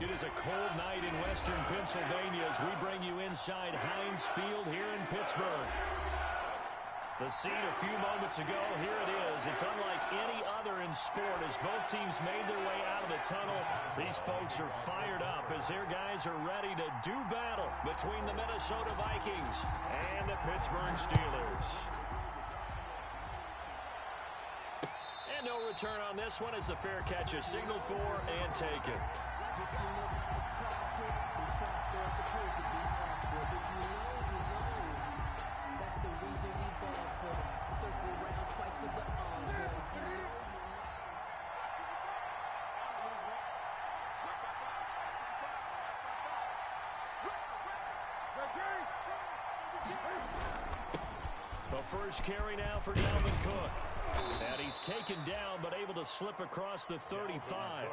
It is a cold night in western Pennsylvania as we bring you inside Heinz Field here in Pittsburgh. The scene a few moments ago, here it is. It's unlike any other in sport as both teams made their way out of the tunnel. These folks are fired up as their guys are ready to do battle between the Minnesota Vikings and the Pittsburgh Steelers. And no return on this one as the fair catch is signaled for and taken. The first carry now for Dalvin Cook. And he's taken down, but able to slip across the 35.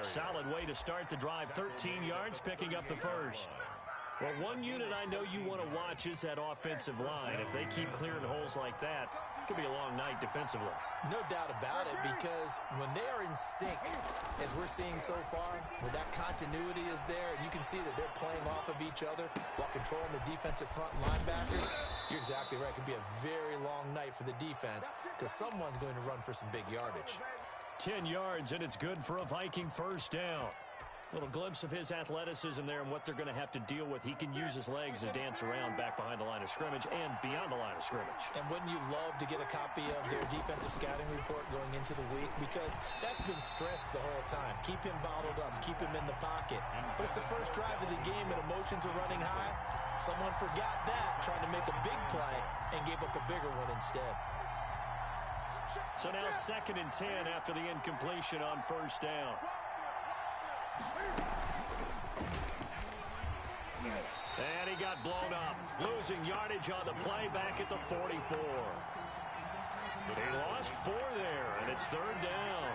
Solid way to start the drive. 13 yards, picking up the first. Well, one unit I know you want to watch is that offensive line. If they keep clearing holes like that, it could be a long night defensively. No doubt about it, because when they are in sync, as we're seeing so far, when that continuity is there, and you can see that they're playing off of each other while controlling the defensive front linebackers, you're exactly right. It could be a very long night for the defense because someone's going to run for some big yardage. 10 yards, and it's good for a Viking first down. Little glimpse of his athleticism there and what they're going to have to deal with. He can use his legs to dance around back behind the line of scrimmage and beyond the line of scrimmage. And wouldn't you love to get a copy of their defensive scouting report going into the week? Because that's been stressed the whole time. Keep him bottled up. Keep him in the pocket. But it's the first drive of the game and emotions are running high. Someone forgot that, trying to make a big play and gave up a bigger one instead. So now 2nd and 10 after the incompletion on first down. And he got blown up, losing yardage on the play back at the 44. He lost 4 there, and it's 3rd down.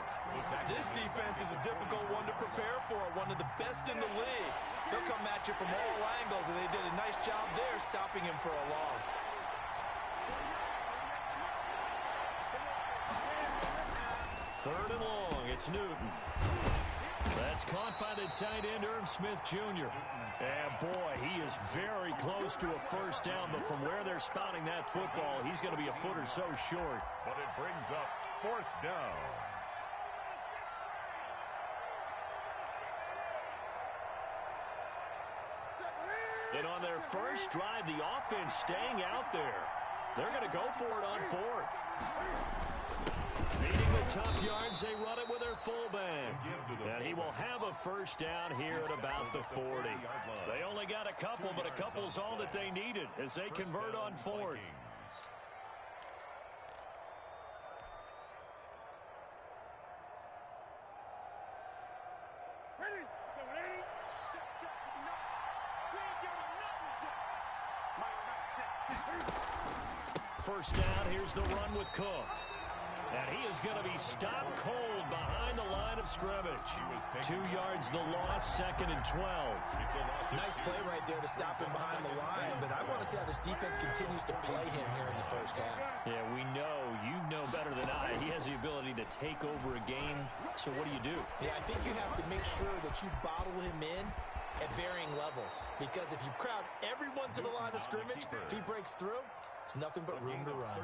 This defense is a difficult one to prepare for, one of the best in the league. They'll come at you from all angles, and they did a nice job there stopping him for a loss. Third and long, it's Newton. That's caught by the tight end, Irv Smith Jr. And boy, he is very close to a first down, but from where they're spotting that football, he's going to be a foot or so short. But it brings up 4th down. And on their first drive, the offense staying out there. They're going to go for it on 4th. Needing the tough yards, they run it with their fullback. And he will have a first down here at about the 40. They only got a couple, but a couple's all that they needed as they convert on 4th. First down, here's the run with Cook. And he is going to be stopped cold behind the line of scrimmage. 2 yards the loss, 2nd and 12. Nice play right there to stop him behind the line, but I want to see how this defense continues to play him here in the first half. Yeah, we know. You know better than I. He has the ability to take over a game, so what do? Yeah, I think you have to make sure that you bottle him in at varying levels, because if you crowd everyone to the line of scrimmage, if he breaks through, it's nothing but room to run.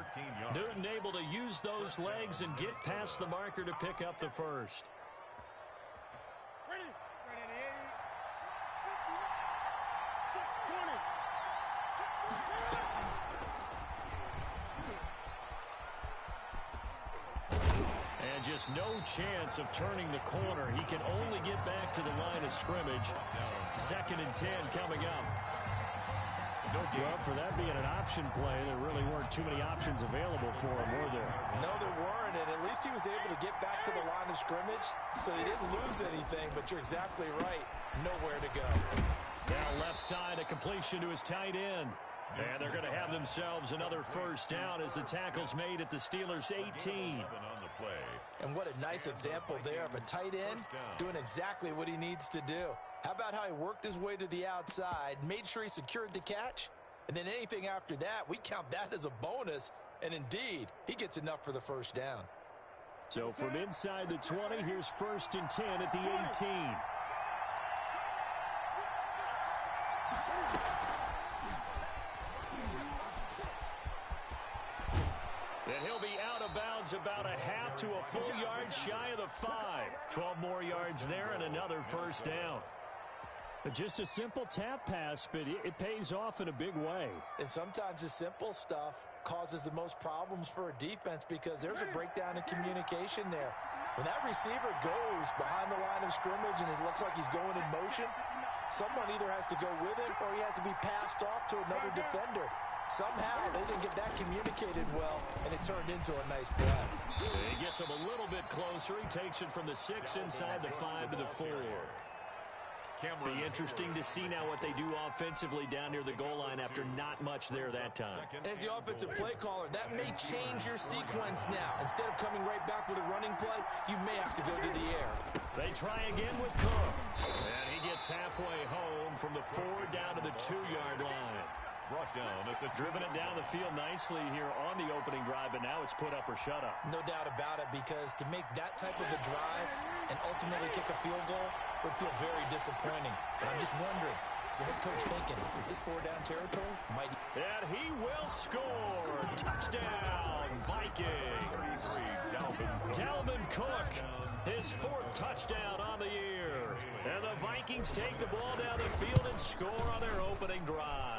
Newton able to use those legs and get past the marker to pick up the first. And just no chance of turning the corner. He can only get back to the line of scrimmage. 2nd and 10 coming up. Well, for that being an option play, there really weren't too many options available for him, were there? No, there weren't, and at least he was able to get back to the line of scrimmage, so he didn't lose anything, but you're exactly right. Nowhere to go. Now left side, a completion to his tight end. And they're going to have themselves another first down as the tackle's made at the Steelers' 18. And what a nice example there of a tight end doing exactly what he needs to do. How about how he worked his way to the outside, made sure he secured the catch, and then anything after that, we count that as a bonus. And indeed, he gets enough for the first down. So from inside the 20, here's 1st and 10 at the 18. downs about a half to a full yard shy of the 5. 12 more yards there and another first down. Just a simple tap pass, but it pays off in a big way. And sometimes the simple stuff causes the most problems for a defense because there's a breakdown in communication there. When that receiver goes behind the line of scrimmage and it looks like he's going in motion, someone either has to go with him or he has to be passed off to another defender. Somehow they didn't get that communicated well, and it turned into a nice play. He gets him a little bit closer. He takes it from the 6 inside the 5 to the 4. Be interesting to see now what they do offensively down near the goal line after not much there that time. As the offensive play caller, that may change your sequence now. Instead of coming right back with a running play, you may have to go to the air. They try again with Cook. And he gets halfway home from the 4 down to the 2-yard line. Brought down at the driven it down the field nicely here on the opening drive, but now it's put up or shut up. No doubt about it, because to make that type of a drive and ultimately kick a field goal would feel very disappointing. And I'm just wondering, is the head coach thinking, is this 4-down territory? And he will score. Touchdown, Vikings. Dalvin Cook, his 4th touchdown on the year. And the Vikings take the ball down the field and score on their opening drive.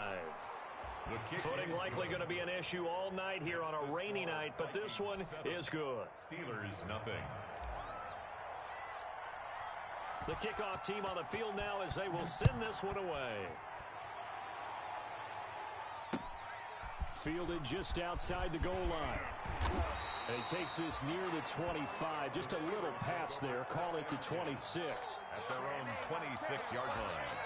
Footing likely going to be an issue all night here on a rainy night, but this one is good. Steelers nothing. The kickoff team on the field now as they will send this one away. Fielded just outside the goal line. And he takes this near the 25. Just a little pass there. Call it the 26. At their own 26-yard line.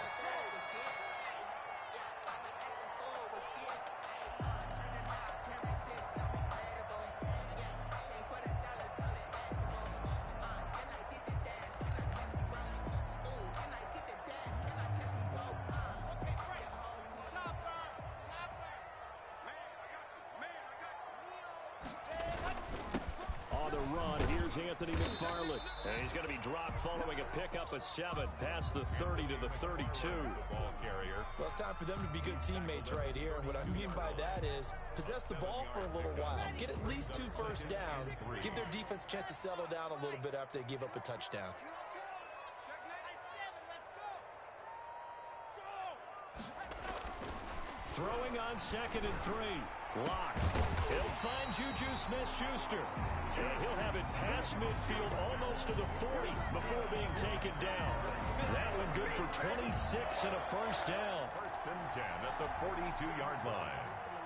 Anthony McFarland. And he's going to be dropped following a pickup of 7 past the 30 to the 32. Ball carrier. Well, it's time for them to be good teammates right here. And what I mean by that is possess the ball for a little while. Get at least 2 first downs. Give their defense a chance to settle down a little bit after they give up a touchdown. Throwing on 2nd and 3. Lock. He'll find Juju Smith-Schuster. And he'll have it past midfield almost to the 40 before being taken down. That one good for 26 and a first down. 1st and 10 at the 42-yard line.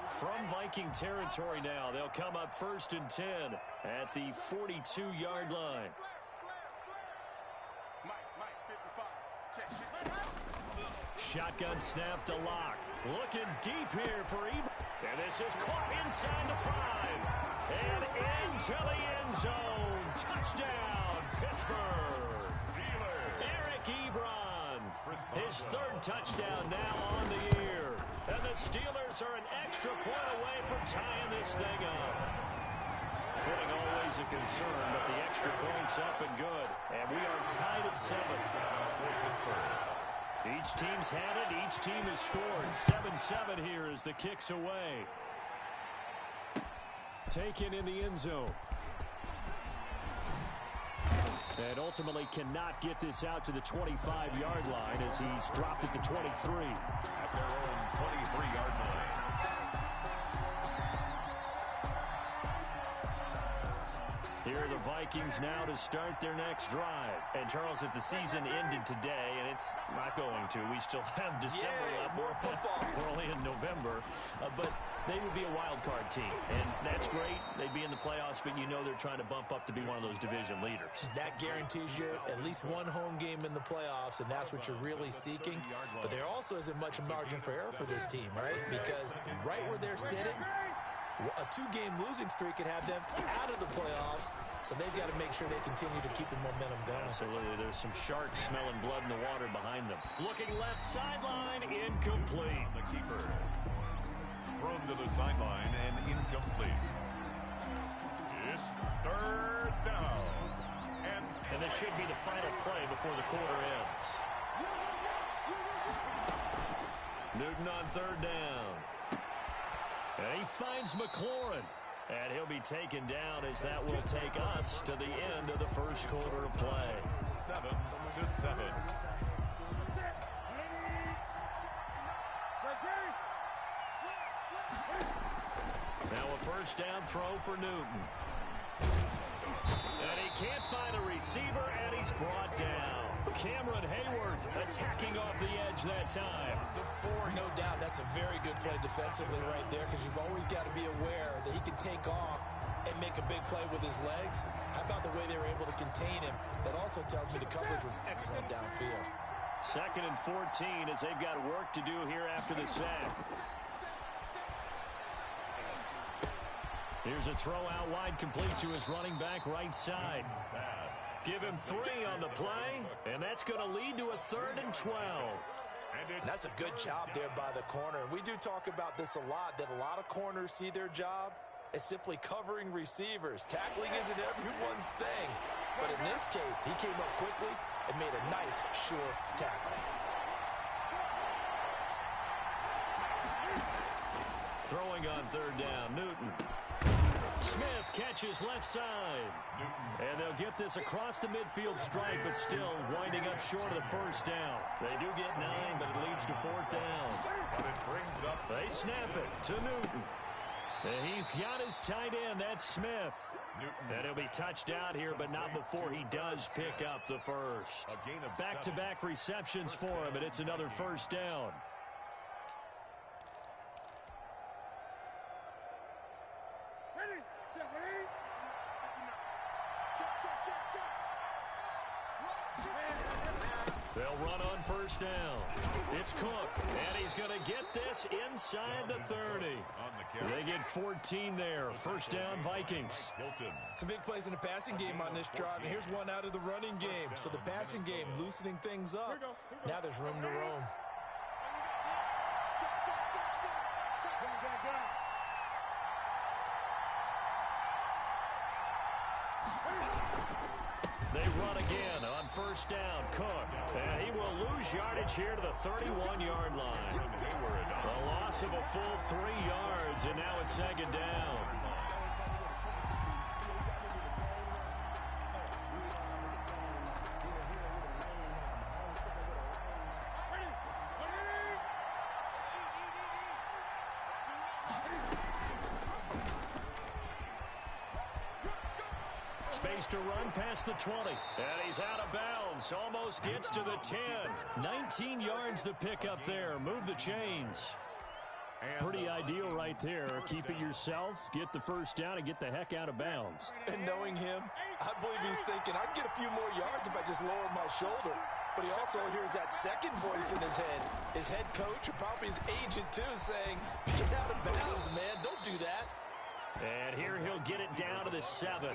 From Viking territory now, they'll come up 1st and 10 at the 42-yard line. Shotgun snap to Lock. Looking deep here for Ebron. And this is caught inside the 5. And into the end zone. Touchdown, Pittsburgh. Eric Ebron. His 3rd touchdown now on the year. And the Steelers are an extra point away from tying this thing up. Footing always a concern, but the extra point's up and good. And we are tied at 7. Each team's had it. Each team has scored. 7-7 here as the kick's away. Taken in the end zone. And ultimately cannot get this out to the 25-yard line as he's dropped at the 23. At their own 23-yard line. Here are the Vikings now to start their next drive. And, Charles, if the season ended today, and it's not going to, we still have December left. More football. We're only in November. But they would be a wild card team. And that's great. They'd be in the playoffs, but you know they're trying to bump up to be one of those division leaders. That guarantees you at least one home game in the playoffs, and that's what you're really seeking. But there also isn't much margin for error for this team, right? Because right where they're sitting, a 2-game losing streak could have them out of the playoffs, so they've got to make sure they continue to keep the momentum going. Absolutely. There's some sharks smelling blood in the water behind them. Looking left sideline, incomplete. The keeper thrown to the sideline and incomplete. It's 3rd down. And this should be the final play before the quarter ends. Newton on 3rd down. And he finds McLaurin. And he'll be taken down as that will take us to the end of the first quarter of play. 7-7. Now a first down throw for Newton. And he can't find a receiver, and he's brought down. Cameron Hayward attacking off the edge that time. No doubt that's a very good play defensively right there, because you've always got to be aware that he can take off and make a big play with his legs. How about the way they were able to contain him? That also tells me the coverage was excellent downfield. 2nd and 14 as they've got work to do here after the sack. Here's a throw out wide, complete to his running back right side. Give him 3 on the play, and that's going to lead to a 3rd and 12. And that's a good job there by the corner. And we do talk about this a lot, that a lot of corners see their job as simply covering receivers. Tackling isn't everyone's thing. But in this case, he came up quickly and made a nice, sure tackle. Throwing on 3rd down, Newton. Smith catches left side. And they'll get this across the midfield stripe, but still winding up short of the first down. They do get 9, but it leads to 4th down. But it brings up. They snap it to Newton. And he's got his tight end. That's Smith. And he'll be touched out here, but not before he does pick up the first. Back-to-back receptions for him, and it's another first down. They'll run on first down. It's Cook, and he's going to get this inside the 30. They get 14 there. First down, Vikings. Some big plays in the passing game on this drive, and here's one out of the running game. So the passing game loosening things up. Now there's room to roam. They run again on first down. Cook. And he will lose yardage here to the 31-yard line. A loss of a full 3 yards, and now it's 2nd down. Space to run past the 20. And he's out of bounds. Almost gets to the 10. 19 yards to pick up there. Move the chains. Pretty ideal right there. Keep it yourself, get the first down, and get the heck out of bounds. And knowing him, I believe he's thinking, I'd get a few more yards if I just lowered my shoulder. But he also hears that second voice in his head. His head coach, or probably his agent too, saying, get out of bounds, man. Don't do that. And here he'll get it down to the 7.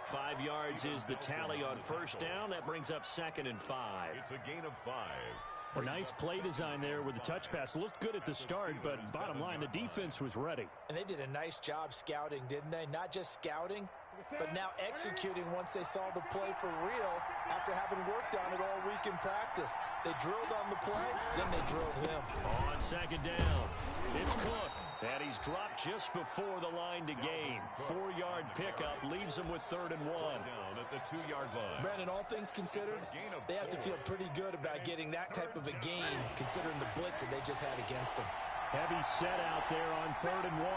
5 yards is the tally on first down. That brings up 2nd and 5. It's a gain of 5. A nice play design there with the touch pass. Looked good at the start, but bottom line, the defense was ready. And they did a nice job scouting, didn't they? Not just scouting, but now executing once they saw the play for real after having worked on it all week in practice. They drilled on the play, then they drilled him. On 2nd down, it's Cook. And he's dropped just before the line to gain. 4-yard pickup leaves him with 3rd and 1. Down at the 2-yard line. Brandon, all things considered, they have to feel pretty good about getting that type of a gain, considering the blitz that they just had against them. Heavy set out there on 3rd and 1.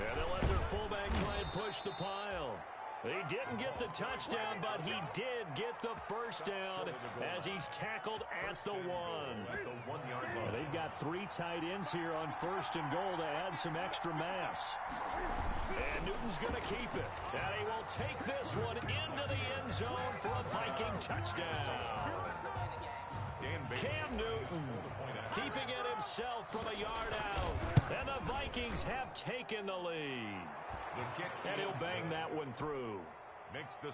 And they'll let their fullback try and push the pile. He didn't get the touchdown, but he did get the first down as he's tackled at the 1. Well, they've got 3 tight ends here on 1st and goal to add some extra mass. And Newton's going to keep it. And he will take this one into the end zone for a Viking touchdown. Cam Newton keeping it himself from a yard out. And the Vikings have taken the lead. And he'll bang that one through. Makes the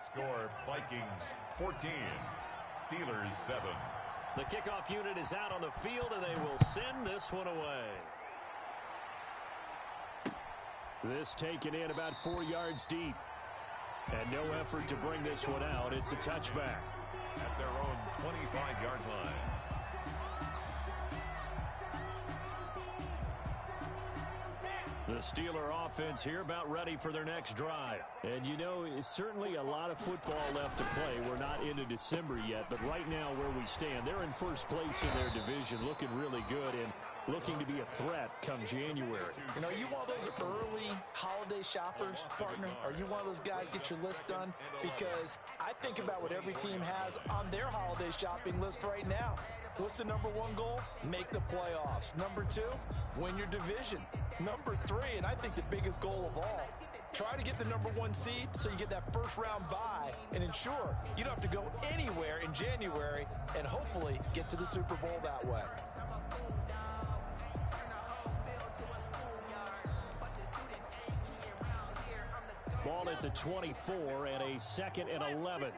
score Vikings 14, Steelers 7. The kickoff unit is out on the field, and they will send this one away. This taken in about 4 yards deep. And no effort to bring this one out. It's a touchback. At their own 25-yard line. The Steeler offense here about ready for their next drive. And, you know, it's certainly a lot of football left to play. We're not into December yet, but right now where we stand, they're in first place in their division, looking really good and looking to be a threat come January. You know, you want those early holiday shoppers, partner? Are you one of those guys get your list done? Because I think about what every team has on their holiday shopping list right now. What's the number one goal? Make the playoffs. Number two, win your division. Number three, and I think the biggest goal of all, try to get the number one seed so you get that first round bye and ensure you don't have to go anywhere in January and hopefully get to the Super Bowl that way. Ball at the 24 and a 2nd and 11.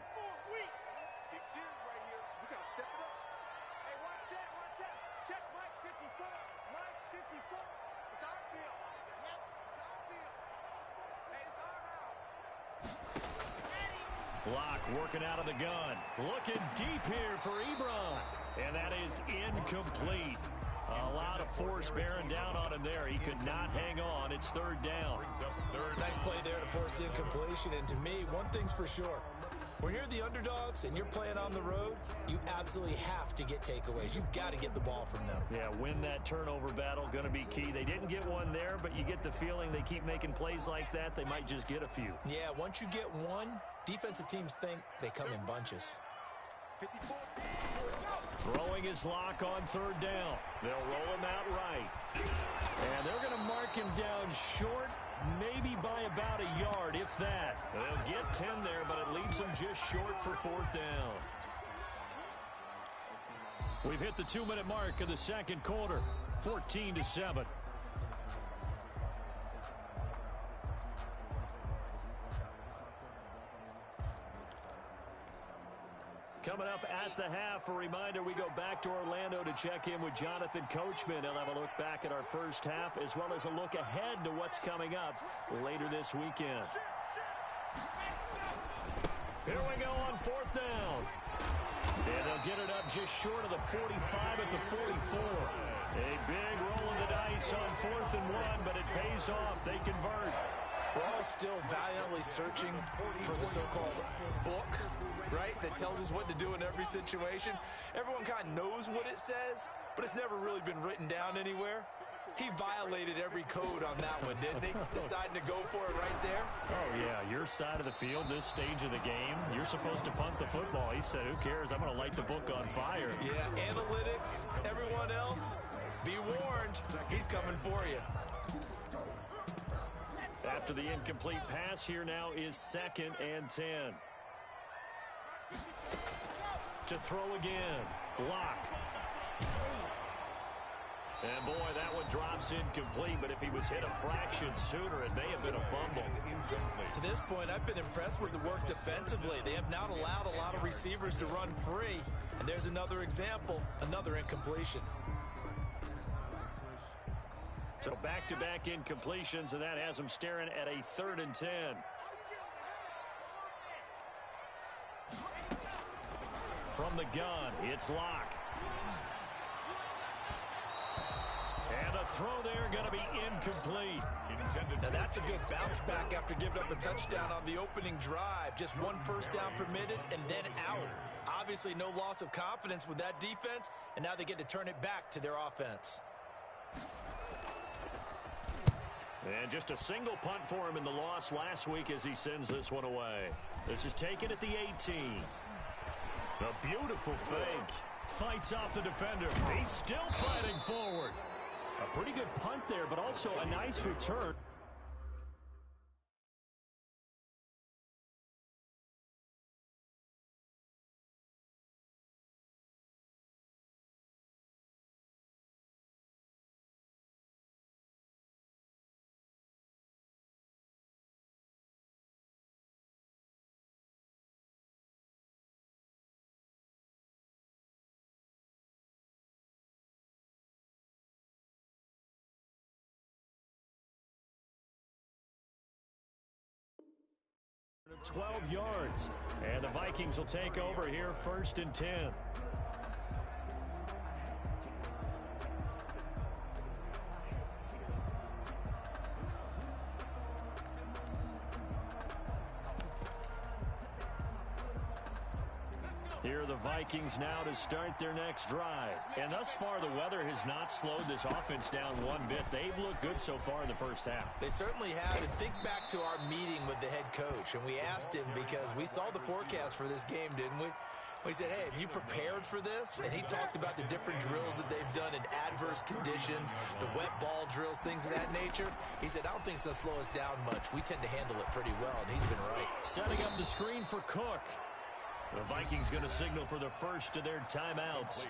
Block working out of the gun. Looking deep here for Ebron. And that is incomplete. A lot of force bearing down on him there. He could not hang on. It's third down. Nice play there to force the incompletion. And to me, one thing's for sure. When you're the underdogs and you're playing on the road, you absolutely have to get takeaways. You've got to get the ball from them. Yeah, win that turnover battle, going to be key. They didn't get one there, but you get the feeling they keep making plays like that, they might just get a few. Yeah, once you get one, defensive teams think they come in bunches. Throwing his lock on third down. They'll roll him out right. And they're going to mark him down short, maybe by about a yard, if that. They'll get 10 there, but it leaves them just short for fourth down. We've hit the 2-minute mark of the second quarter, 14-7. Coming up at the half, a reminder, we go back to Orlando to check in with Jonathan Coachman. He'll have a look back at our first half as well as a look ahead to what's coming up later this weekend. Here we go on fourth down. And they'll get it up just short of the 45 at the 44. A big roll of the dice on 4th and 1, but it pays off. They convert. We're all still valiantly searching for the so-called book, right, that tells us what to do in every situation. Everyone kind of knows what it says, but it's never really been written down anywhere. He violated every code on that one, didn't he? Deciding to go for it right there. Oh, yeah, your side of the field, this stage of the game, you're supposed to punt the football. He said, who cares? I'm going to light the book on fire. Yeah, analytics, everyone else, be warned, he's coming for you. After the incomplete pass, here now is 2nd and 10. To throw again. Lock. And boy, that one drops incomplete, but if he was hit a fraction sooner, it may have been a fumble. To this point, I've been impressed with the work defensively. They have not allowed a lot of receivers to run free. And there's another example, another incompletion. So back-to-back incompletions, and that has them staring at a 3rd and 10. From the gun, it's Locke. And a throw there going to be incomplete. Now that's a good bounce back after giving up a touchdown on the opening drive. Just one first down permitted and then out. Obviously no loss of confidence with that defense, and now they get to turn it back to their offense. And just a single punt for him in the loss last week as he sends this one away. This is taken at the 18. A beautiful fake. Fights off the defender. He's still fighting forward. A pretty good punt there, but also a nice return. Of 12 yards. And the Vikings will take over here 1st and 10. Here are the Vikings now to start their next drive. And thus far, the weather has not slowed this offense down one bit. They've looked good so far in the first half. They certainly have. And think back to our meeting with the head coach. And we asked him because we saw the forecast for this game, didn't we? We said, hey, have you prepared for this? And he talked about the different drills that they've done in adverse conditions, the wet ball drills, things of that nature. He said, I don't think it's going to slow us down much. We tend to handle it pretty well, and he's been right. Setting up the screen for Cook. The Vikings going to signal for the first of their timeouts,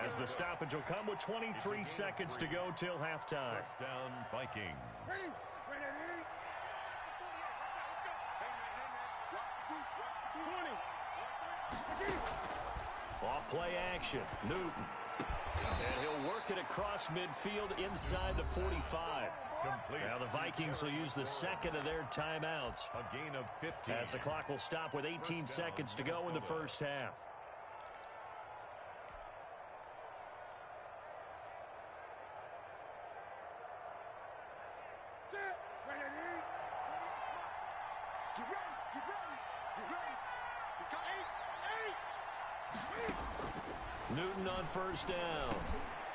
as the stoppage will come with 23 seconds to go till halftime. First down, Vikings. Off play action, Newton. And he'll work it across midfield inside the 45. Complete. Now the Vikings will use the second of their timeouts. A gain of 15. As the clock will stop with 18 seconds to go in the first half. Newton on first down.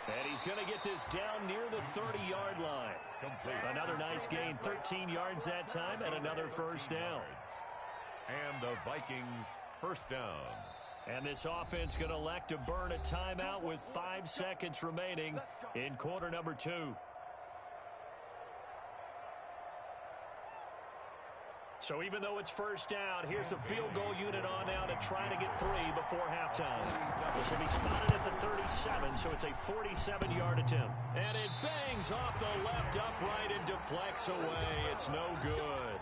And he's going to get this down near the 30-yard line. Complete. Another nice gain, 13 yards that time, and another first down. And the Vikings first down. And this offense going to elect to burn a timeout with 5 seconds remaining in quarter number 2. So even though it's first down, here's the field goal unit on now to try to get 3 before halftime. This will be spotted at the 37, so it's a 47-yard attempt. And it bangs off the left upright and deflects away. It's no good.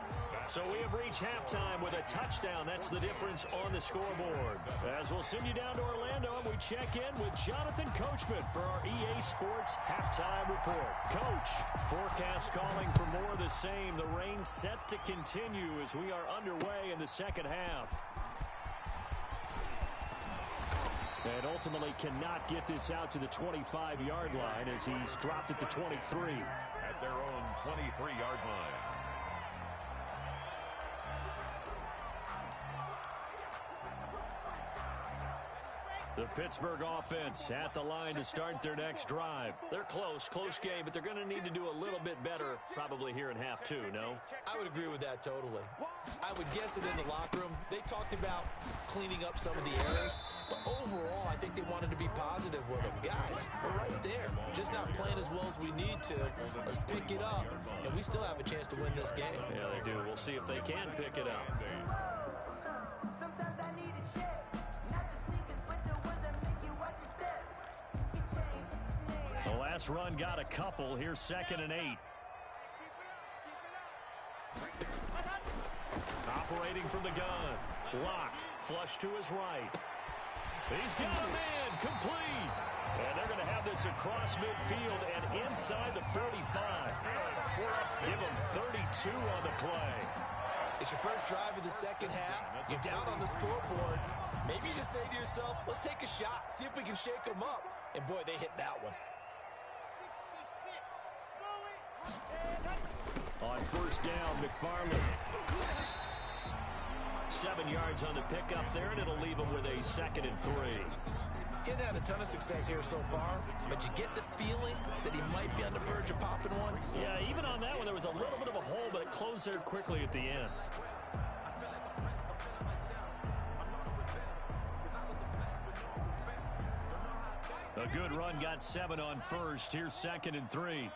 So we have reached halftime with a touchdown. That's the difference on the scoreboard. As we'll send you down to Orlando, we check in with Jonathan Coachman for our EA Sports Halftime Report. Coach, forecast calling for more of the same. The rain set to continue as we are underway in the second half. And ultimately cannot get this out to the 25-yard line as he's dropped at the 23. At their own 23-yard line. The Pittsburgh offense at the line to start their next drive. They're close game, but they're going to need to do a little bit better probably here in half 2, no? I would agree with that totally. I would guess it in the locker room. They talked about cleaning up some of the errors, but overall, I think they wanted to be positive with them. Guys, we're right there. Just not playing as well as we need to. Let's pick it up, and we still have a chance to win this game. Yeah, they do. We'll see if they can pick it up. The last run got a couple. Here's 2nd and 8. Operating from the gun. Lock. Flush to his right. He's got him in. Complete. And they're going to have this across midfield and inside the 45. Give them 32 on the play. It's your first drive of the second half. You're down on the scoreboard. Maybe you just say to yourself, let's take a shot, see if we can shake them up. And boy, they hit that one. On first down, McFarland. 7 yards on the pickup there, and it'll leave him with a 2nd and 3. He hadn't had a ton of success here so far, but you get the feeling that he might be on the verge of popping one. Yeah, even on that one, there was a little bit of a hole, but it closed there quickly at the end. A good run, got 7 on first. Here's 2nd and 3.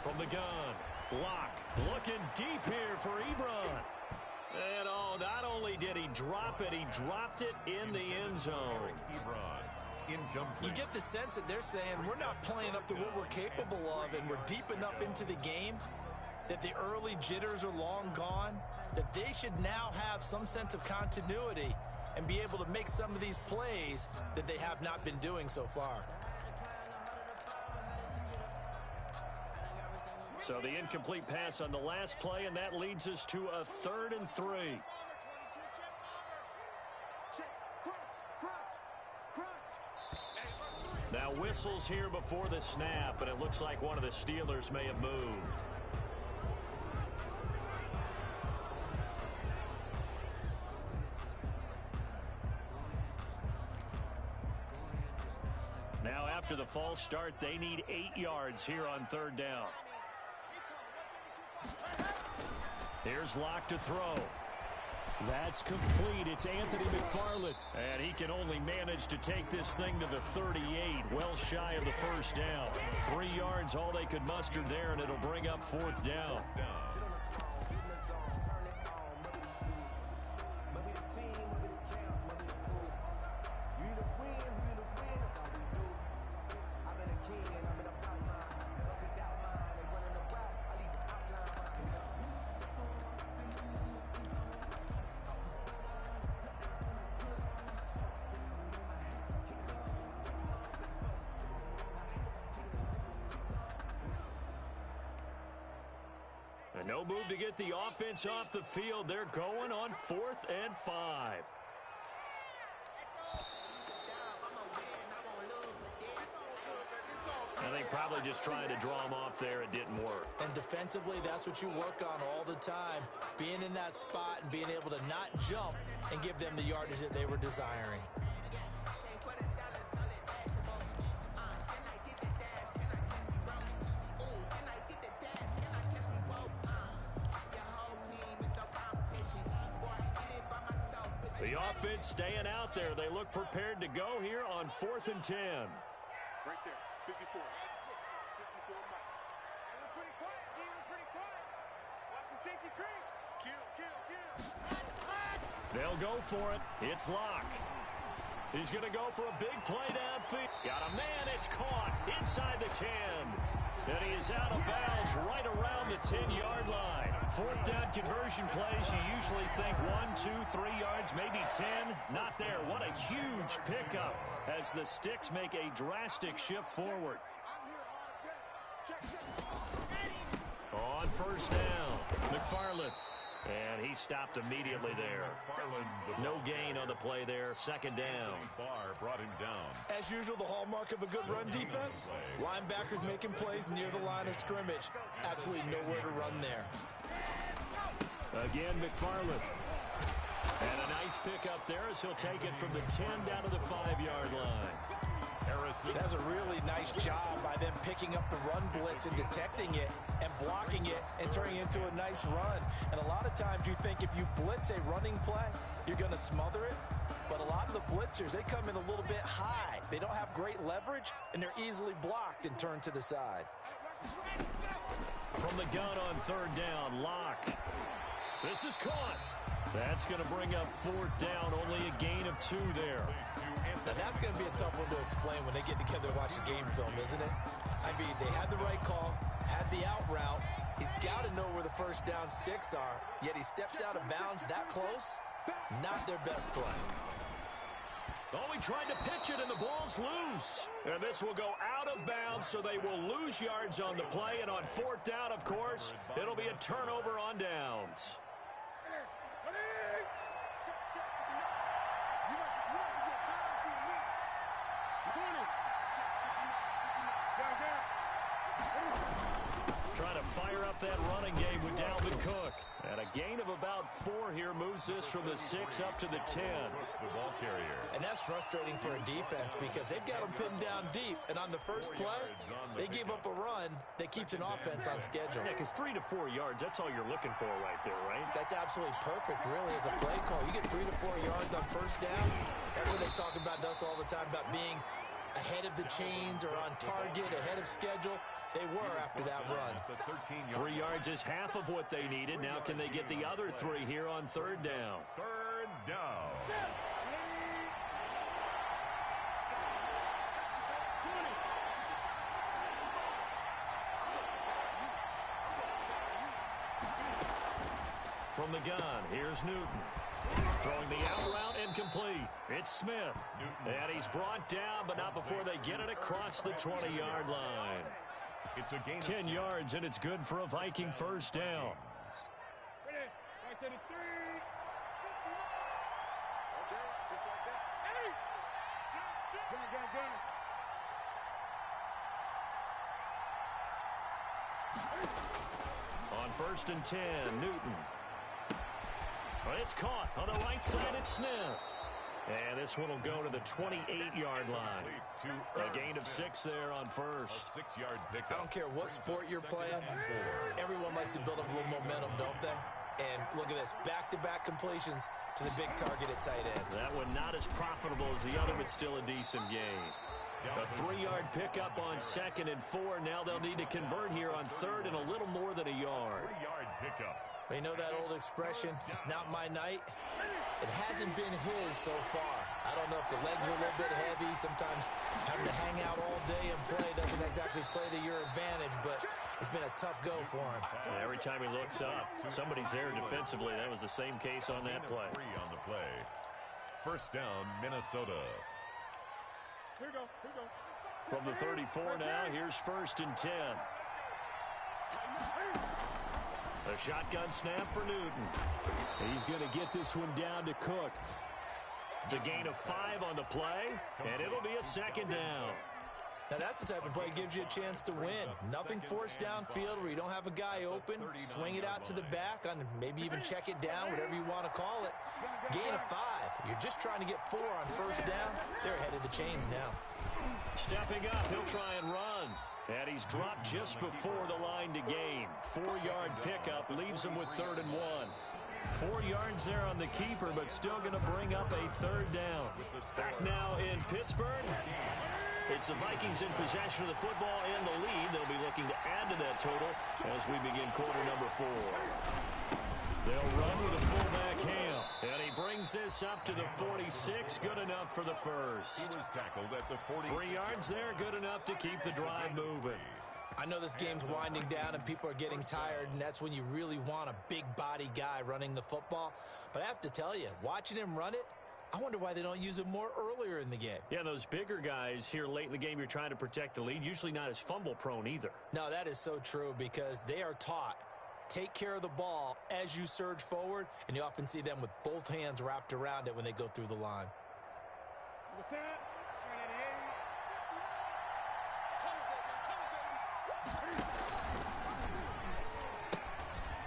From the gun, Lock looking deep here for Ebron. And not only did he drop it, he dropped it in the end zone. Ebron, incomplete. You get the sense that they're saying we're not playing up to what we're capable of, and we're deep enough into the game that the early jitters are long gone, that they should now have some sense of continuity and be able to make some of these plays that they have not been doing so far. So the incomplete pass on the last play, and that leads us to a 3rd and 3. Now whistles here before the snap, and it looks like one of the Steelers may have moved. Now after the false start, they need 8 yards here on third down. Here's Locke to throw. That's complete. It's Anthony McFarland. And he can only manage to take this thing to the 38, well shy of the first down. 3 yards, all they could muster there, and it'll bring up fourth down. And no move to get the offense off the field. They're going on 4th and 5. I think probably just trying to draw him off there. It didn't work. And defensively, that's what you work on all the time. Being in that spot and being able to not jump and give them the yardage that they were desiring. The offense staying out there. They look prepared to go here on 4th and 10. Right there, 54. 54 Mike. Pretty quiet, G. Pretty quiet. Watch the safety creep. Kill. They'll go for it. It's Locke. He's going to go for a big play downfield. Got a man. It's caught inside the 10. And he is out of bounds right around the 10-yard line. 4th down conversion plays, you usually think 1, 2, 3 yards, maybe 10. Not there. What a huge pickup as the Sticks make a drastic shift forward. On first down, McFarland. And he stopped immediately there. No gain on the play there. 2nd down. Barr brought him down. As usual, the hallmark of a good run defense. Linebackers making plays near the line of scrimmage. Absolutely nowhere to run there. Again, McFarland. And a nice pickup there as he'll take it from the 10 down to the 5-yard line. That's a really nice job by them picking up the run blitz and detecting it and blocking it and turning it into a nice run. And a lot of times you think if you blitz a running play, you're going to smother it. But a lot of the blitzers, they come in a little bit high. They don't have great leverage, and they're easily blocked and turned to the side. From the gun on 3rd down, Locke. This is caught. That's going to bring up 4th down, only a gain of 2 there. Now, that's going to be a tough one to explain when they get together and watch the game film, isn't it? I mean, they had the right call, had the out route. He's got to know where the first down sticks are, yet he steps out of bounds that close. Not their best play. Oh, he tried to pitch it, and the ball's loose. And this will go out of bounds, so they will lose yards on the play. And on 4th down, of course, it'll be a turnover on downs. Trying to fire up that running game with Dalvin Cook. And a gain of about 4 here moves this from the 6 up to the 10. The ball carrier. And that's frustrating for a defense because they've got them pinned down deep. And on the first play, they give up a run that keeps an offense on schedule. Yeah, because 3 to 4 yards, that's all you're looking for right there, right? That's absolutely perfect, really, as a play call. You get 3 to 4 yards on first down. That's what they talk about to us all the time, about being ahead of the chains or on target, ahead of schedule. They were after that run. 3 yards is half of what they needed. Now can they get the other 3 here on 3rd down? 3rd down. From the gun, here's Newton. Throwing the out route incomplete. It's Smith. And he's brought down, but not before they get it across the 20-yard line. It's a gain 10 yards, and it's good for a Viking first down. Ready? Back to the 3. Okay, just like that. Hey! Shoot! Gun. On 1st and 10, Newton. But it's caught on the right side at Smith. And this one will go to the 28-yard line. A gain of 6 there on first. A 6-yard pickup. I don't care what sport you're playing. Everyone likes to build up a little momentum, don't they? And look at this, back-to-back completions to the big target at tight end. That one not as profitable as the other, but still a decent gain. A 3-yard pickup on 2nd and 4. Now they'll need to convert here on 3rd and a little more than a yard. 3-yard pickup. You know that old expression, it's not my night? It hasn't been his so far. I don't know if the legs are a little bit heavy. Sometimes having to hang out all day and play doesn't exactly play to your advantage, but it's been a tough go for him. And every time he looks up, somebody's there defensively. That was the same case on that play. 3 on the play. First down, Minnesota. Here we go. From the 34 now, here's 1st and 10. A shotgun snap for Newton. He's going to get this one down to Cook. It's a gain of 5 on the play, and it'll be a 2nd down. Now that's the type of play that gives you a chance to win. Nothing forced downfield where you don't have a guy open. Swing it out to the back, on maybe even check it down, whatever you want to call it. Gain of 5. You're just trying to get 4 on 1st down. They're ahead of the chains now. Stepping up, he'll try and run. And he's dropped just before the line to gain. 4-yard pickup leaves him with 3rd and 1. 4 yards there on the keeper, but still going to bring up a 3rd down. Back now in Pittsburgh. It's the Vikings in possession of the football and the lead. They'll be looking to add to that total as we begin quarter number 4. They'll run with a fullback Ham. And he brings this up to the 46. Good enough for the first. He was tackled at the 46. 3 yards there. Good enough to keep the drive moving. I know this game's winding down and people are getting tired, and that's when you really want a big body guy running the football. But I have to tell you, watching him run it, I wonder why they don't use him more earlier in the game. Yeah, those bigger guys here late in the game, you're trying to protect the lead. Usually not as fumble prone either. No, that is so true because they are taught. Take care of the ball as you surge forward, and you often see them with both hands wrapped around it when they go through the line.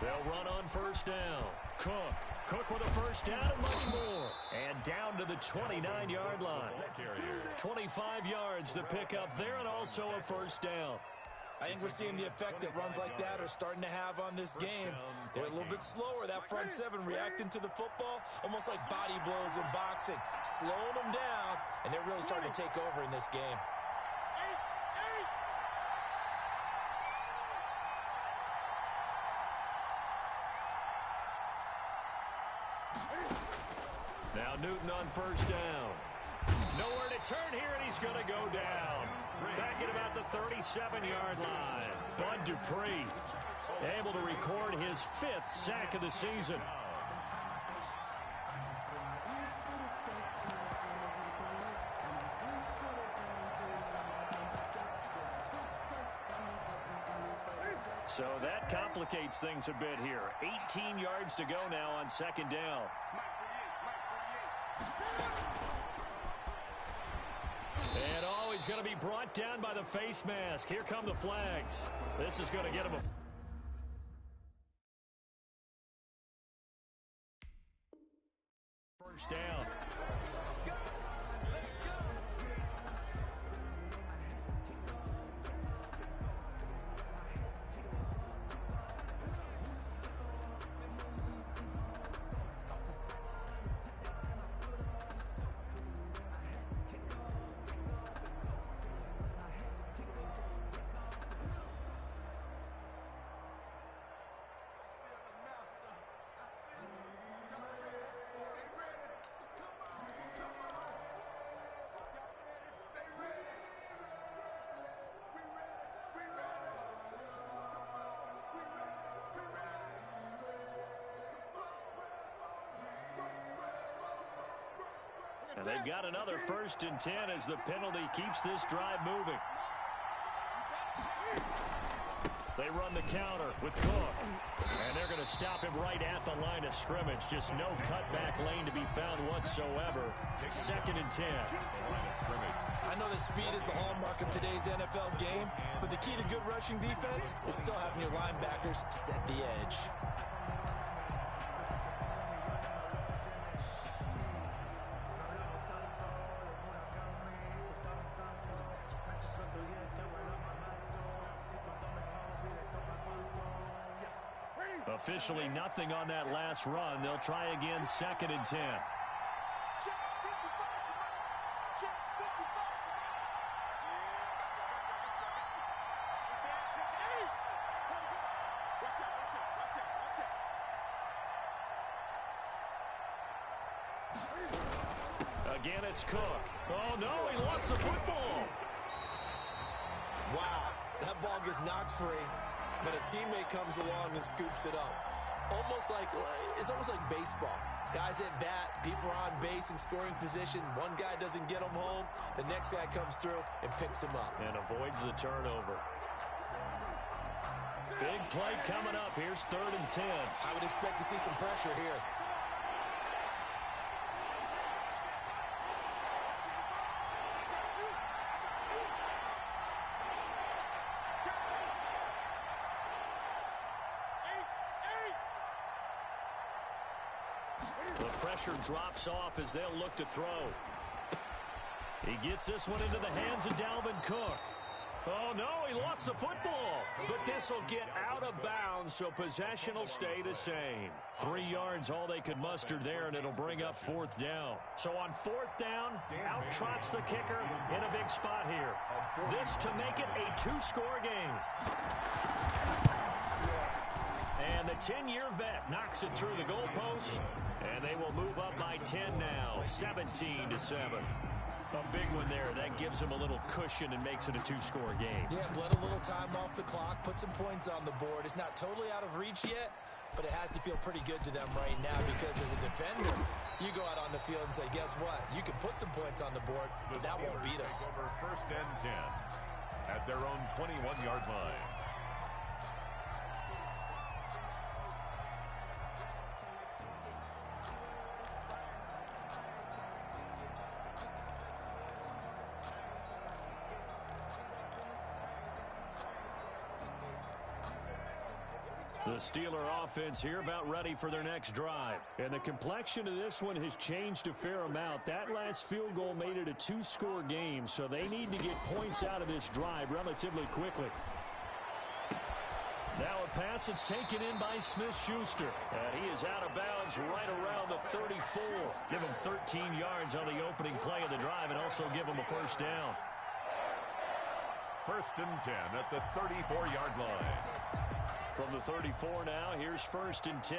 They'll run on 1st down. Cook with a 1st down and much more. And down to the 29-yard line. 25 yards to pick up there and also a 1st down. I think we're seeing the effect that runs like that are starting to have on this game. They're a little bit slower, that front 7 reacting to the football, almost like body blows in boxing, slowing them down, and they're really starting to take over in this game. Now Newton on 1st down. Nowhere to turn here, and he's going to go down. Back at about the 37-yard line. Bud Dupree able to record his 5th sack of the season. So that complicates things a bit here. 18 yards to go now on 2nd down. And he's going to be brought down by the face mask. Here come the flags. This is going to get him a... first down. And they've got another 1st and 10 as the penalty keeps this drive moving. They run the counter with Cook. And they're going to stop him right at the line of scrimmage. Just no cutback lane to be found whatsoever. 2nd and 10. I know that speed is the hallmark of today's NFL game, but the key to good rushing defense is still having your linebackers set the edge. Officially nothing on that last run. They'll try again, 2nd and 10. Again, it's Cook. Oh, no, he lost the football. Wow, that ball gets knocked free, but a teammate comes along and scoops it up. It's almost like baseball. Guys at bat, people are on base in scoring position. One guy doesn't get him home. The next guy comes through and picks him up. And avoids the turnover. Big play coming up. Here's 3rd and 10. I would expect to see some pressure here. The pressure drops off as they'll look to throw. He gets this one into the hands of Dalvin Cook. Oh, no, he lost the football. But this will get out of bounds, so possession will stay the same. 3 yards, all they could muster there, and it'll bring up 4th down. So on 4th down, out trots the kicker in a big spot here. This to make it a 2-score game. And the 10-year vet knocks it through the goalpost, and they will move up by 10 now, 17-7. A big one there. That gives them a little cushion and makes it a 2-score game. Yeah, bled a little time off the clock, put some points on the board. It's not totally out of reach yet, but it has to feel pretty good to them right now because as a defender, you go out on the field and say, guess what? You can put some points on the board, but that won't beat us. Over 1st and 10 at their own 21-yard line. The Steeler offense here about ready for their next drive. And the complexion of this one has changed a fair amount. That last field goal made it a 2-score game, so they need to get points out of this drive relatively quickly. Now a pass that's taken in by Smith-Schuster. And he is out of bounds right around the 34. Give him 13 yards on the opening play of the drive and also give him a 1st down. 1st and 10 at the 34-yard line. From the 34 now, here's 1st and 10.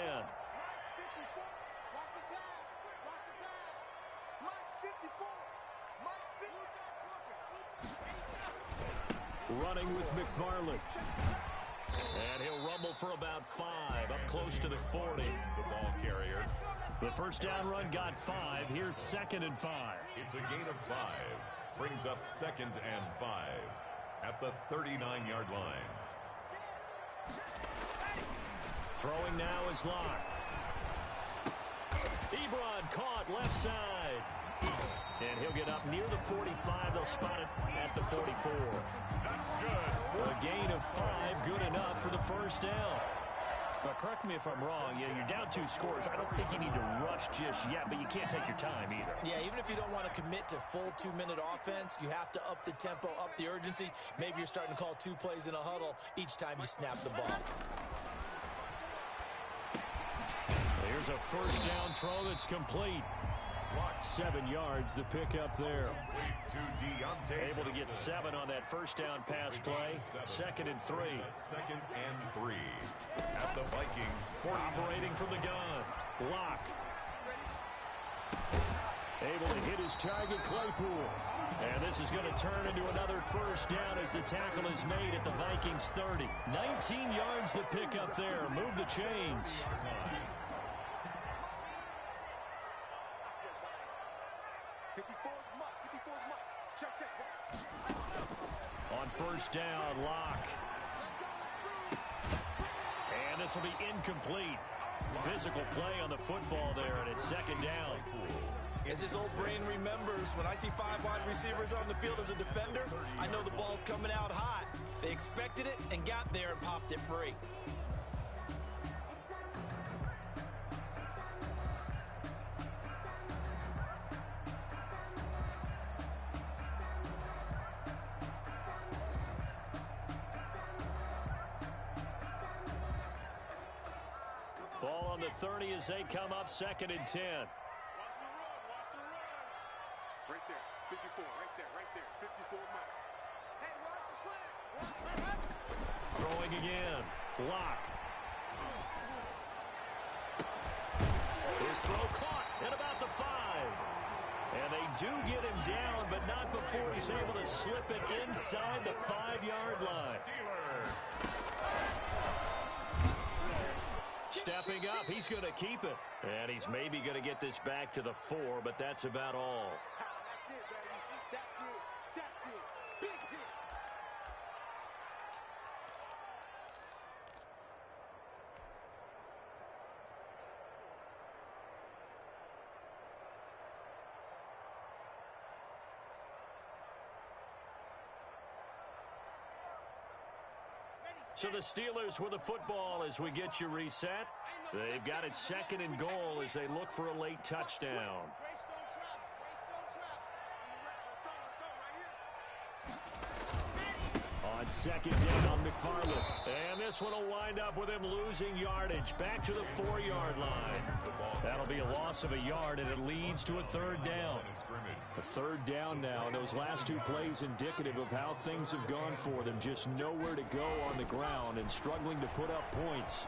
Running with McFarland. And he'll rumble for about 5, up close to the 40. The ball carrier. The 1st down run got 5. Here's 2nd and 5. It's a gain of 5. Brings up 2nd and 5 at the 39-yard line. Throwing now is Locke. Ebron caught left side. And he'll get up near the 45. They'll spot it at the 44. That's good. A gain of 5, good enough for the 1st down. But correct me if I'm wrong. You're down 2 scores. I don't think you need to rush just yet, but you can't take your time either. Yeah, even if you don't want to commit to full 2-minute offense, you have to up the tempo, up the urgency. Maybe you're starting to call 2 plays in a huddle each time you snap the ball. Here's a 1st down throw that's complete. 7 yards, the pickup there. Able to get 7 on that 1st down pass play. 2nd and 3. 2nd and 3 at the Vikings. Operating from the gun. Locke. Able to hit his target, Claypool. And this is going to turn into another 1st down as the tackle is made at the Vikings 30. 19 yards the pickup there. Move the chains. On 1st down, Locke. And this will be incomplete. Physical play on the football there, and it's second down. As his old brain remembers, when I see 5 wide receivers on the field as a defender, I know the ball's coming out hot. They expected it and got there and popped it free. Ball on the 30 as they come up, second and 10. Watch the run. Watch the run. Right there. 54. Right there. 54 Mike. Hey, watch the slant. Watch that. Throwing again. Block. His throw caught at about the 5. And they do get him down, but not before he's able to slip it inside the 5-yard line. Stepping up, he's going to keep it. And he's maybe going to get this back to the 4, but that's about all. That's it, baby. That's it. That's it. Big hit. So the Steelers with the football as we get you reset. They've got it second and goal as they look for a late touchdown. Greystone trap. Greystone trap. Let's go. On second down, McFarland. And this one will wind up with him losing yardage back to the 4-yard line. That'll be a loss of a yard, and it leads to a third down. A third down now, and those last 2 plays indicative of how things have gone for them. Just nowhere to go on the ground and struggling to put up points.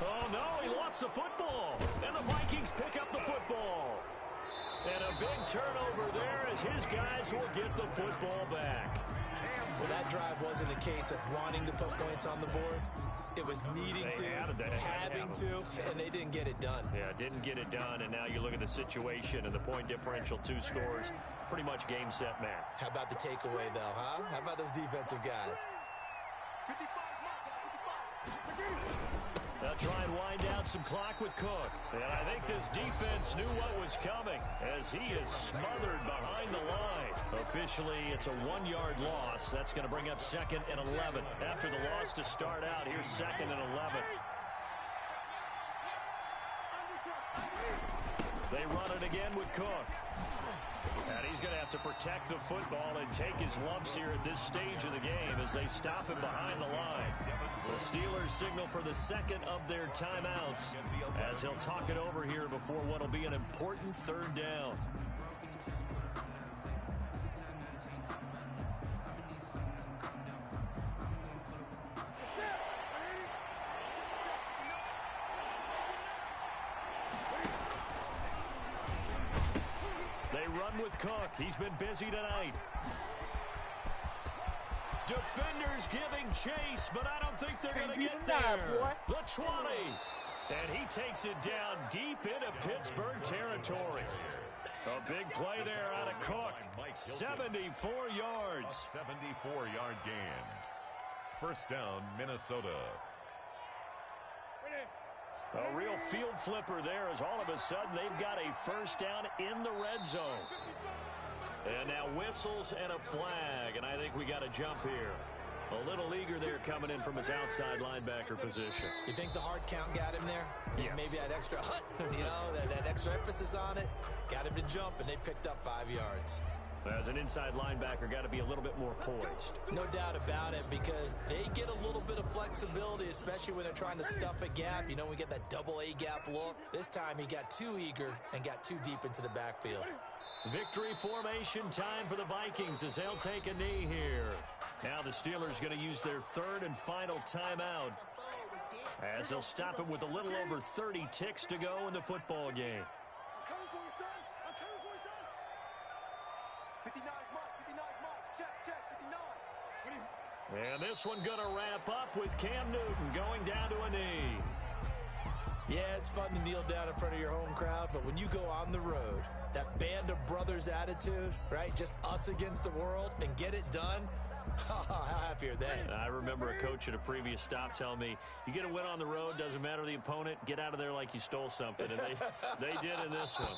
Oh, no, he lost the football. And the Vikings pick up the football. And a big turnover there as his guys will get the football back. Well, that drive wasn't a case of wanting to put points on the board. It was needing to, having to, and they didn't get it done. Yeah, didn't get it done, and now you look at the situation and the point differential, 2 scores, pretty much game, set, match. How about the takeaway, though, huh? How about those defensive guys? 55 Mike. 55. They'll try and wind down some clock with Cook. And I think this defense knew what was coming as he is smothered behind the line. Officially, it's a 1-yard loss. That's going to bring up second and 11. After the loss to start out, here's second and 11. They run it again with Cook. And he's going to have to protect the football and take his lumps here at this stage of the game as they stop him behind the line. The Steelers signal for the second of their timeouts as he'll talk it over here before what will be an important third down. They run with Cook. He's been busy tonight. Defenders giving chase, but I don't think they're going to get there. The 20. And he takes it down deep into Pittsburgh territory. A big play there out of Cook. 74 yards. 74-yard gain. First down, Minnesota. A real field flipper there as all of a sudden they've got a first down in the red zone. And now whistles and a flag, and I think we got a jump here. A little eager there coming in from his outside linebacker position. You think the hard count got him there? Yes. Maybe that extra hut, that extra emphasis on it, got him to jump, and they picked up 5 yards. As an inside linebacker, got to be a little bit more poised. No doubt about it, because they get a little bit of flexibility, especially when they're trying to stuff a gap. You know, we get that double A gap look. This time he got too eager and got too deep into the backfield. Victory formation time for the Vikings as they'll take a knee here. Now the Steelers going to use their third and final timeout as they'll stop him with a little over 30 ticks to go in the football game. I'm coming for you, son. I'm coming for you, son. 59 Mike. 59 Mike. Check. 59. And this one going to wrap up with Cam Newton going down to a knee. Yeah, it's fun to kneel down in front of your home crowd, but when you go on the road, that band of brothers attitude, right? Just us against the world and get it done. How happy are they? I remember a coach at a previous stop telling me, you get a win on the road, doesn't matter the opponent, get out of there like you stole something. And they did in this one.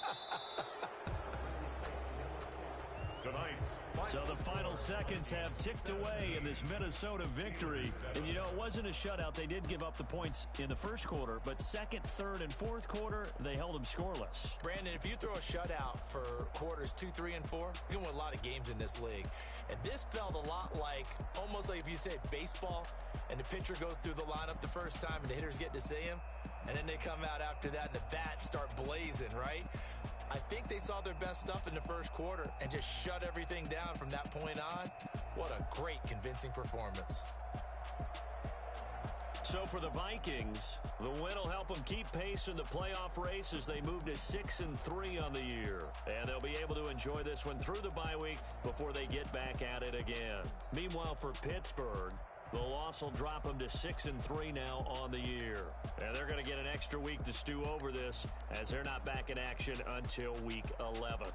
So the final seconds have ticked away in this Minnesota victory. And, you know, it wasn't a shutout. They did give up the points in the first quarter, but second, third, and fourth quarter, they held them scoreless. Brandon, if you throw a shutout for quarters 2, 3, and 4, you can win a lot of games in this league. And this felt a lot like, almost like if you say baseball, and the pitcher goes through the lineup the first time, and the hitters get to see him, and then they come out after that, and the bats start blazing, right? I think they saw their best stuff in the first quarter and just shut everything down from that point on. What a great, convincing performance. So for the Vikings, the win will help them keep pace in the playoff race as they move to 6-3 on the year. And they'll be able to enjoy this one through the bye week before they get back at it again. Meanwhile, for Pittsburgh, the loss will drop them to 6-3 now on the year. And they're going to get an extra week to stew over this as they're not back in action until week 11.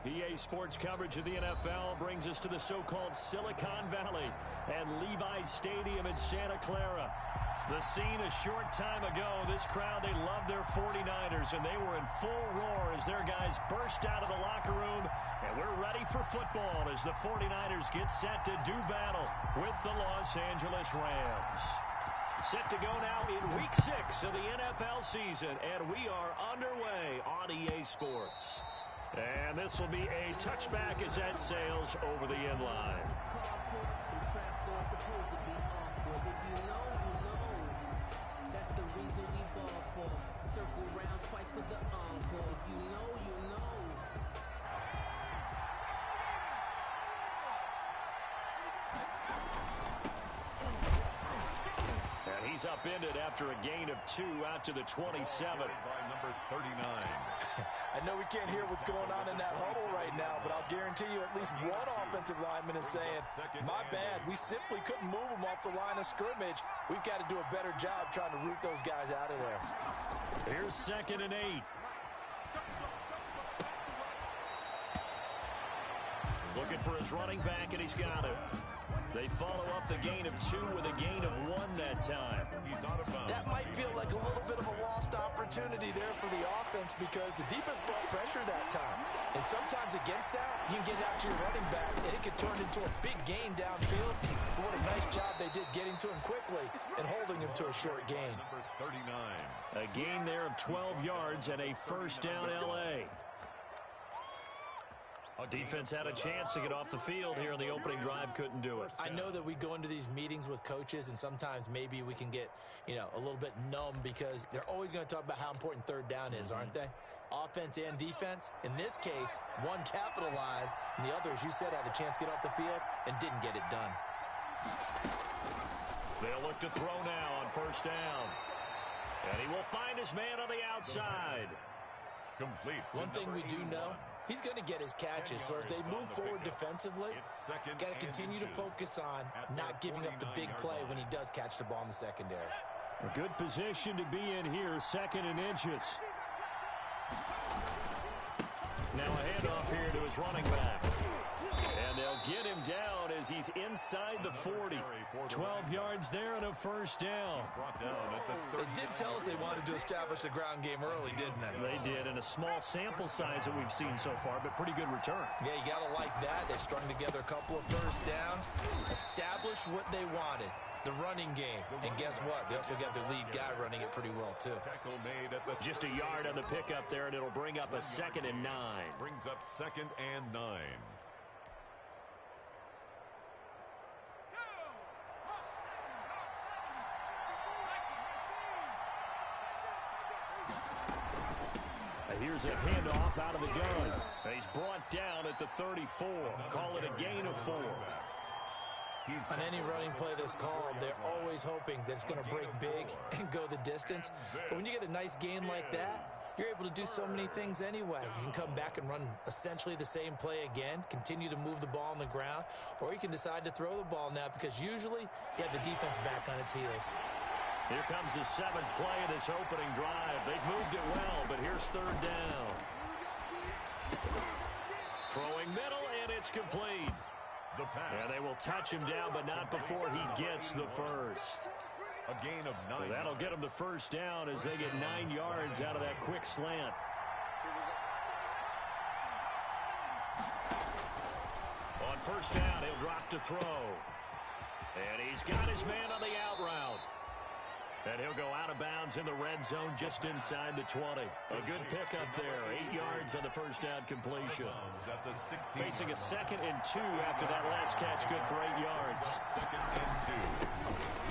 EA Sports coverage of the NFL brings us to the so-called Silicon Valley and Levi's Stadium in Santa Clara. The scene a short time ago, this crowd, they love their 49ers, and they were in full roar as their guys burst out of the locker room, and we're ready for football as the 49ers get set to do battle with the Los Angeles Rams. Set to go now in Week 6 of the NFL season, and we are underway on EA Sports. And this will be a touchback as that sails over the end line. He's upended after a gain of 2 out to the 27. By number 39. I know we can't hear what's going on in that huddle right now, but I'll guarantee you at least one offensive lineman is saying, my bad, we simply couldn't move them off the line of scrimmage. We've got to do a better job trying to root those guys out of there. Here's 2nd and 8. Looking for his running back, and he's got it. They follow up the gain of 2 with a gain of 1 that time. He's out of bounds. That might feel like a little bit of a lost opportunity there for the offense because the defense brought pressure that time. And sometimes against that, you can get out to your running back, and it can turn into a big gain downfield. But what a nice job they did getting to him quickly and holding him to a short gain. Number 39. A gain there of 12 yards and a first down L.A. Defense had a chance to get off the field here in the opening drive, couldn't do it. I know that we go into these meetings with coaches, and sometimes maybe we can get, a little bit numb because they're always going to talk about how important 3rd down is, aren't they? Offense and defense. In this case, one capitalized, and the other, as you said, had a chance to get off the field and didn't get it done. They'll look to throw now on first down. And he will find his man on the outside. Complete. One thing we do know, he's going to get his catches, so as they move forward defensively, got to continue to focus on not giving up the big play when he does catch the ball in the secondary. A good position to be in here, 2nd and inches. Now a handoff here to his running back. And they'll get him down as he's inside the 40. 12 yards there and a first down. They did tell us they wanted to establish the ground game early, didn't they? They did, and a small sample size that we've seen so far, but pretty good return. Yeah, you got to like that. They strung together a couple of first downs, established what they wanted, the running game. And guess what? They also got their lead guy running it pretty well, too. Just a yard on the pickup there, and it'll bring up a 2nd and 9. Brings up 2nd and 9. Here's a handoff out of the gun. He's brought down at the 34. Call it a gain of 4. On any running play that's called, they're always hoping that it's going to break big and go the distance. But when you get a nice gain like that, you're able to do so many things anyway. You can come back and run essentially the same play again, continue to move the ball on the ground, or you can decide to throw the ball now because usually you have the defense back on its heels. Here comes the 7th play of this opening drive. They've moved it well, but here's 3rd down. Throwing middle, and it's complete. And they will touch him down, but not before he gets the first. A gain of 9. So that'll get him the first down as they get 9 yards out of that quick slant. On first down, he'll drop to throw. And he's got his man on the out route. And he'll go out of bounds in the red zone just inside the 20. A good pickup there. 8 yards on the first down completion. Facing a 2nd and 2 after that last catch. Good for 8 yards. 2nd and 2.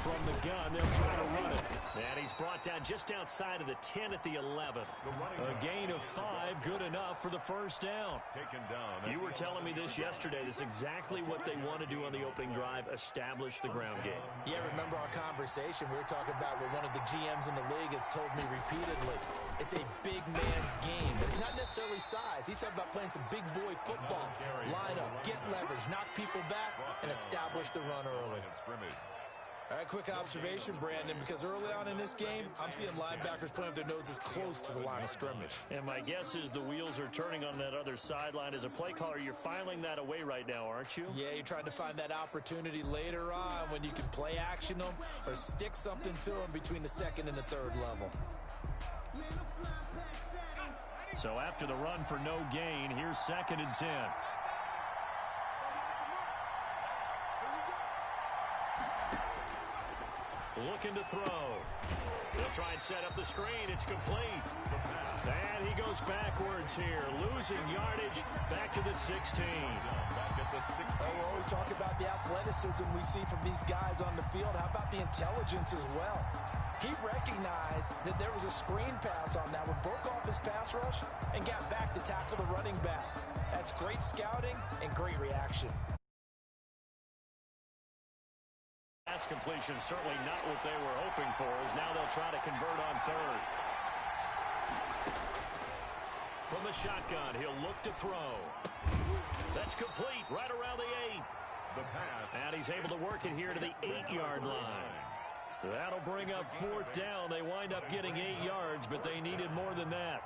From the gun, they'll try to run it. And he's brought down just outside of the 10 at the 11. A gain of 5, good enough for the first down. Taken down. You were telling me this yesterday. This is exactly what they want to do on the opening drive, establish the ground game. Yeah, remember our conversation? We were talking about what one of the GMs in the league has told me repeatedly. It's a big man's game. But it's not necessarily size. He's talking about playing some big boy football. Line up, get leverage, knock people back, and establish the run early. All right, quick observation, Brandon, because early on in this game, I'm seeing linebackers playing with their noses close to the line of scrimmage. And my guess is the wheels are turning on that other sideline. As a play caller, you're filing that away right now, aren't you? Yeah, you're trying to find that opportunity later on when you can play action them or stick something to them between the second and the third level. So after the run for no gain, here's 2nd and 10. Looking to throw. They'll try and set up the screen. It's complete. And he goes backwards here, losing yardage back to the 16. Back at the 16. Oh, we always talk about the athleticism we see from these guys on the field. How about the intelligence as well? He recognized that there was a screen pass on that one, broke off his pass rush, and got back to tackle the running back. That's great scouting and great reaction. Pass completion, certainly not what they were hoping for, as now they'll try to convert on 3rd. From the shotgun, he'll look to throw. That's complete, right around the 8. The pass. And he's able to work it here to the 8-yard line. That'll bring up 4th down. They wind up getting 8 yards, but they needed more than that.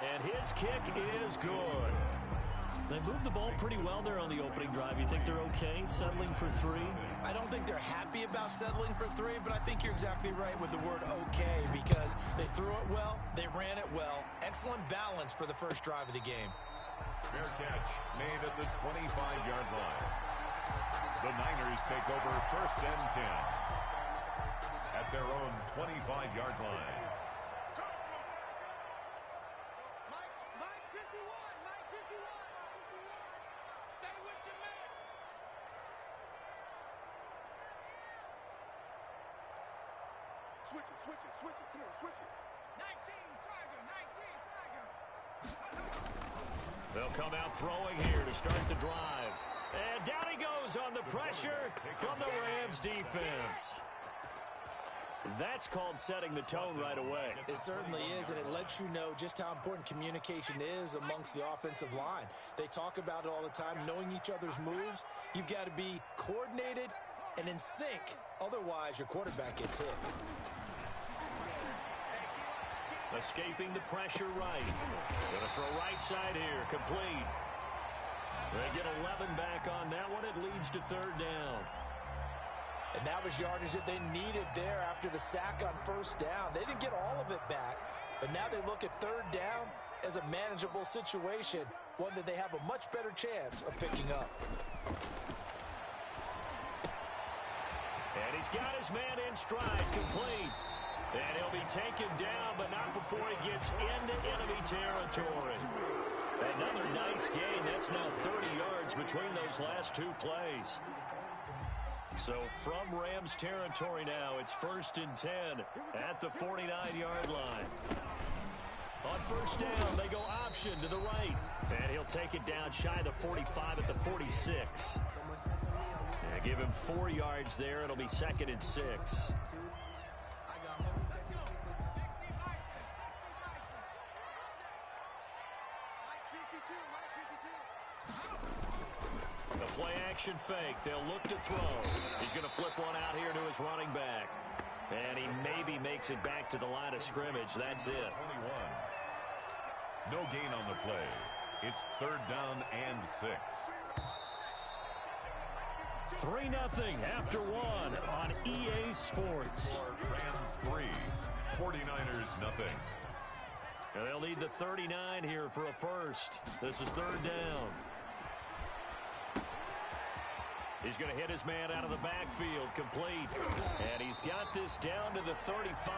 And his kick is good. They moved the ball pretty well there on the opening drive. You think they're okay settling for 3? I don't think they're happy about settling for 3, but I think you're exactly right with the word okay, because they threw it well, they ran it well. Excellent balance for the first drive of the game. Fair catch made at the 25-yard line. The Niners take over 1st and 10 at their own 25-yard line. Mike 51, Mike 51. Stay with your man. Switch it. Come on, switch it. 19 Tiger. They'll come out throwing here to start the drive. And down he goes on the pressure from the Rams defense. That's called setting the tone right away. It certainly is, and it lets you know just how important communication is amongst the offensive line. They talk about it all the time, knowing each other's moves. You've got to be coordinated and in sync. Otherwise, your quarterback gets hit. Escaping the pressure right. Going to throw right side here. Complete. They get 11 back on that one. It leads to 3rd down. And that was yardage that they needed there after the sack on 1st down. They didn't get all of it back, but now they look at 3rd down as a manageable situation, one that they have a much better chance of picking up. And he's got his man in stride. Complete. And he'll be taken down, but not before he gets into enemy territory. Another nice gain. That's now 30 yards between those last 2 plays. So from Rams territory now, it's 1st and 10 at the 49-yard line. On 1st down, they go option to the right. And he'll take it down shy of the 45 at the 46. And give him 4 yards there. It'll be 2nd and 6. The play action fake. They'll look to throw. He's going to flip one out here to his running back. And he maybe makes it back to the line of scrimmage. That's it. 21. No gain on the play. It's 3rd down and 6. 3-0 after 1 on EA Sports. Rams 3, 49ers nothing. And they'll need the 39 here for a first. This is 3rd down. He's going to hit his man out of the backfield, complete. And he's got this down to the 35.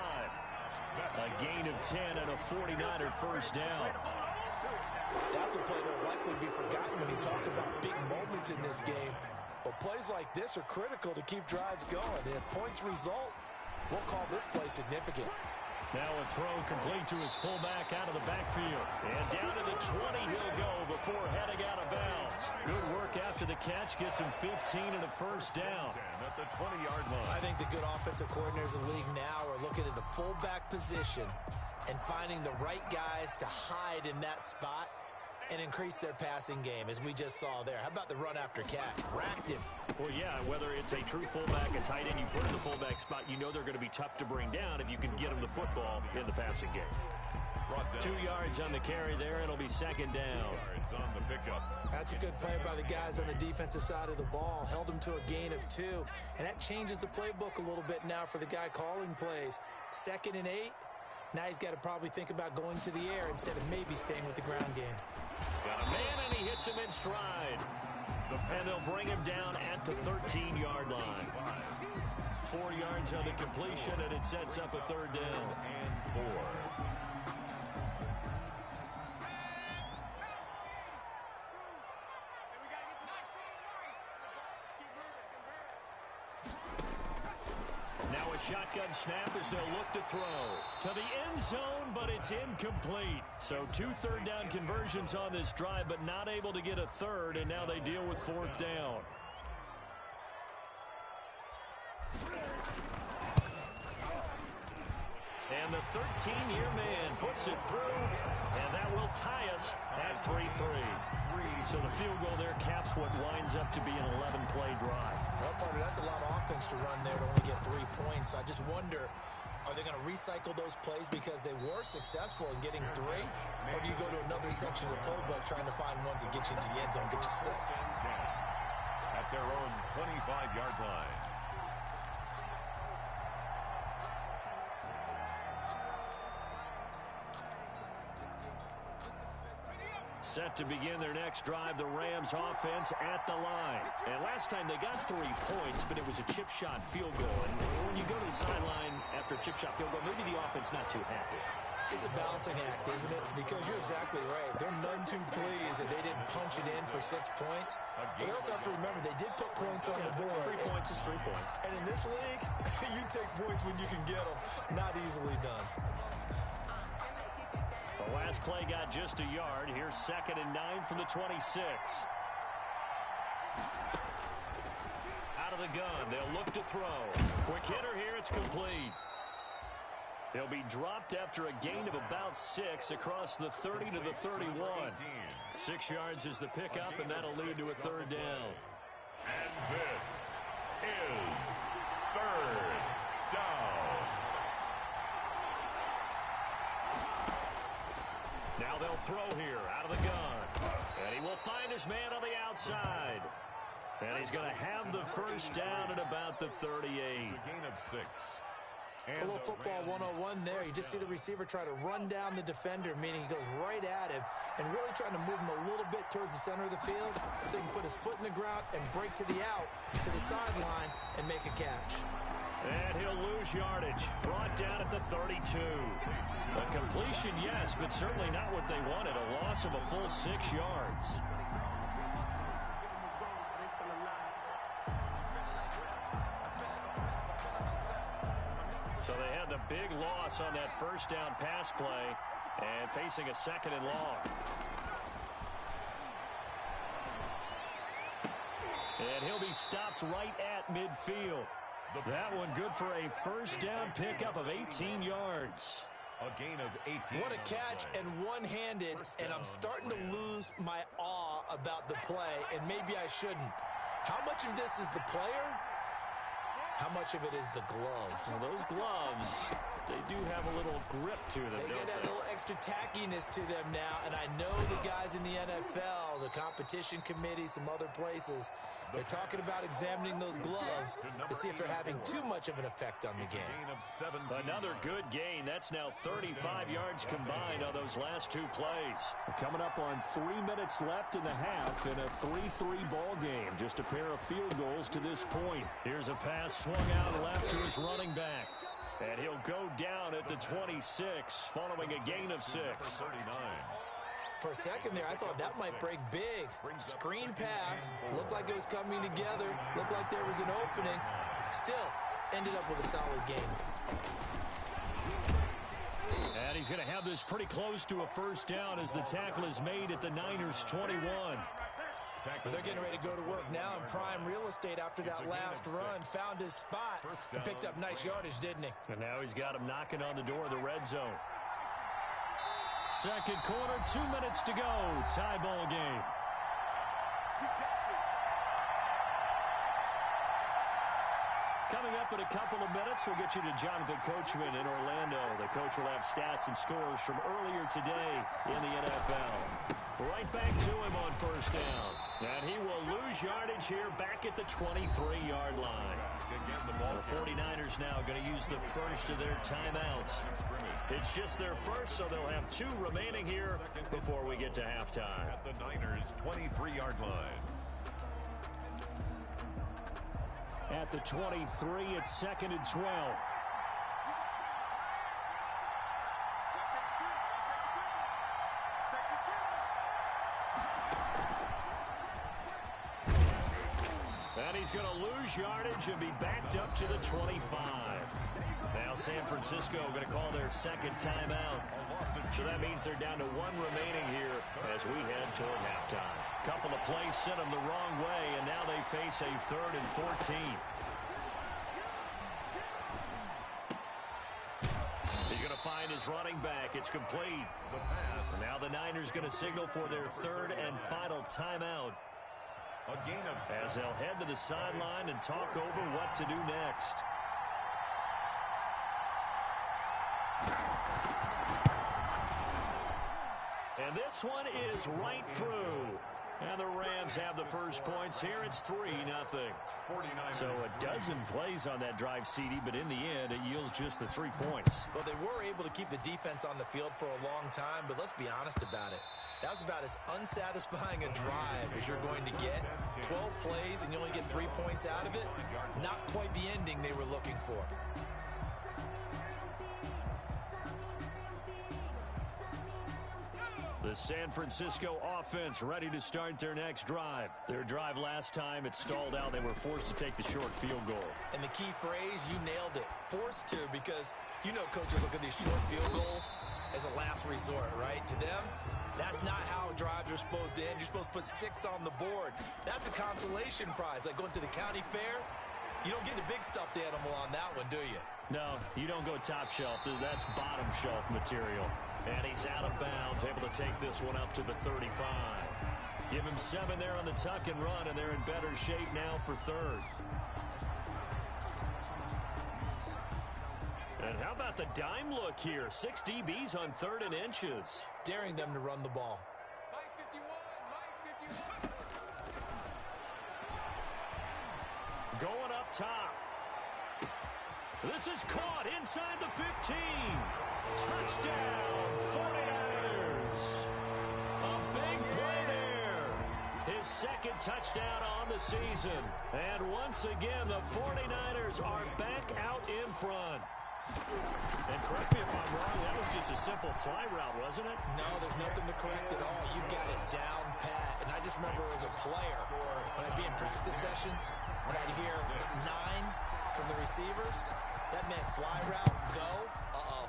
A gain of 10 and a 49er first down. That's a play that will likely be forgotten when you talk about big moments in this game. But plays like this are critical to keep drives going. And if points result, we'll call this play significant. Now a throw complete to his fullback out of the backfield. And down to the 20 he'll go before heading out of bounds. Good work after the catch. Gets him 15 and a first down. At the 20-yard line. I think the good offensive coordinators in the league now are looking at the fullback position and finding the right guys to hide in that spot and increase their passing game, as we just saw there. How about the run after catch? Racked him. Well, yeah, whether it's a true fullback, a tight end, you put in the fullback spot, you know they're going to be tough to bring down if you can get them the football in the passing game. 2 yards on the carry there. It'll be second down. 2 yards on the pickup. That's a good play by the guys on the defensive side of the ball. Held them to a gain of 2. And that changes the playbook a little bit now for the guy calling plays. 2nd and 8. Now he's got to probably think about going to the air instead of maybe staying with the ground game. Got a man, and he hits him in stride. And they'll bring him down at the 13-yard line. 4 yards on the completion, and it sets up a third down. And 4. Now a shotgun snap as they'll look to throw to the end zone, but it's incomplete. So 2 third-down conversions on this drive, but not able to get a third, and now they deal with 4th down. And the 13-year man puts it through, and that will tie us at 3-3. So the field goal there caps what winds up to be an 11-play drive. Well, partner, that's a lot of offense to run there to only get 3 points. I just wonder, are they going to recycle those plays because they were successful in getting 3? Or do you go to another section of the playbook trying to find ones that get you into the end zone, get you 6? At their own 25-yard line. Set to begin their next drive, the Rams offense at the line. And last time they got 3 points, but it was a chip shot field goal. And when you go to the sideline after a chip shot field goal, maybe the offense not too happy. It's a balancing act, isn't it? Because you're exactly right. They're none too pleased that they didn't punch it in for 6 points. But they also have to remember they did put points on the board. 3 points is 3 points. And in this league, you take points when you can get them. Not easily done. The last play got just a yard. Here's 2nd and 9 from the 26. Out of the gun. They'll look to throw. Quick hitter here. It's complete. They'll be dropped after a gain of about 6 across the 30 to the 31. 6 yards is the pickup, and that'll lead to a third down. And this is third down. Now they'll throw here out of the gun. And he will find his man on the outside. And he's going to have the first down at about the 38. It's a gain of 6. A little football 101 there. You just see the receiver try to run down the defender, meaning he goes right at him and really trying to move him a little bit towards the center of the field so he can put his foot in the ground and break to the out, to the sideline, and make a catch. And he'll lose yardage. Brought down at the 32. A completion, yes, but certainly not what they wanted. A loss of a full 6 yards. So they had the big loss on that first down pass play and facing a 2nd and long. And he'll be stopped right at midfield. That one good for a first down pickup of 18 yards. A gain of 18. What a catch, and one-handed, and I'm starting to lose my awe about the play, and maybe I shouldn't. How much of this is the player? How much of it is the glove? Well, those gloves, they do have a little grip to them, They don't get that little extra tackiness to them now, and I know the guys in the NFL, the competition committee, some other places, they're talking about examining those gloves to see if they're having too much of an effect on the game. Another good gain. That's now 35 yards combined on those last 2 plays. We're coming up on 3 minutes left in the half in a 3-3 ball game. Just a pair of field goals to this point. Here's a pass swung out left to his running back. And he'll go down at the 26 following a gain of 6. 39. For a second there, I thought that might break big. Screen pass. Looked like it was coming together. Looked like there was an opening. Still, ended up with a solid game. And he's going to have this pretty close to a first down as the tackle is made at the Niners' 21. But they're getting ready to go to work now in prime real estate after that last run. Found his spot and picked up nice yardage, didn't he? And now he's got him knocking on the door of the red zone. Second quarter, 2 minutes to go. Tie ball game. Coming up in a couple of minutes, we'll get you to Jonathan Coachman in Orlando. The coach will have stats and scores from earlier today in the NFL. Right back to him on first down. And he will lose yardage here back at the 23-yard line. The 49ers now going to use the first of their timeouts. It's just their first, so they'll have 2 remaining here before we get to halftime. At the Niners' 23-yard line. At the 23, it's 2nd and 12. And he's going to lose yardage and be backed up to the 25. Now San Francisco going to call their second timeout. So that means they're down to 1 remaining here as we head toward halftime. Couple of plays sent them the wrong way, and now they face a 3rd and 14. He's going to find his running back. It's complete. And now the Niners going to signal for their 3rd and final timeout. A gain of 7. As they'll head to the sideline and talk over what to do next. And this one is right through. And the Rams have the first points here. It's 3-0. So a dozen plays on that drive, CD, but in the end, it yields just the 3 points. Well, they were able to keep the defense on the field for a long time, but let's be honest about it. That was about as unsatisfying a drive as you're going to get. 12 plays and you only get 3 points out of it. Not quite the ending they were looking for. The San Francisco offense ready to start their next drive. Their drive last time, it stalled out. They were forced to take the short field goal. And the key phrase, you nailed it, forced to, because you know coaches look at these short field goals as a last resort, right? To them, that's not how drives are supposed to end. You're supposed to put 6 on the board. That's a consolation prize. Like going to the county fair, you don't get the big stuffed animal on that one, do you? No, you don't go top shelf. That's bottom shelf material. And he's out of bounds, able to take this one up to the 35. Give him 7 there on the tuck and run, and they're in better shape now for 3rd. And how about the dime look here? 6 DBs on 3rd and inches. Daring them to run the ball. Mike 51, Mike 51. Going up top. This is caught inside the 15. Touchdown, 49ers. A big play there. His 2nd touchdown on the season. And once again, the 49ers are back out in front. And correct me if I'm wrong, that was just a simple fly route, wasn't it? No, there's nothing to correct at all. You've got it down pat. And I just remember as a player, when I'd be in practice sessions, when I'd hear 9 from the receivers, that meant fly route, go.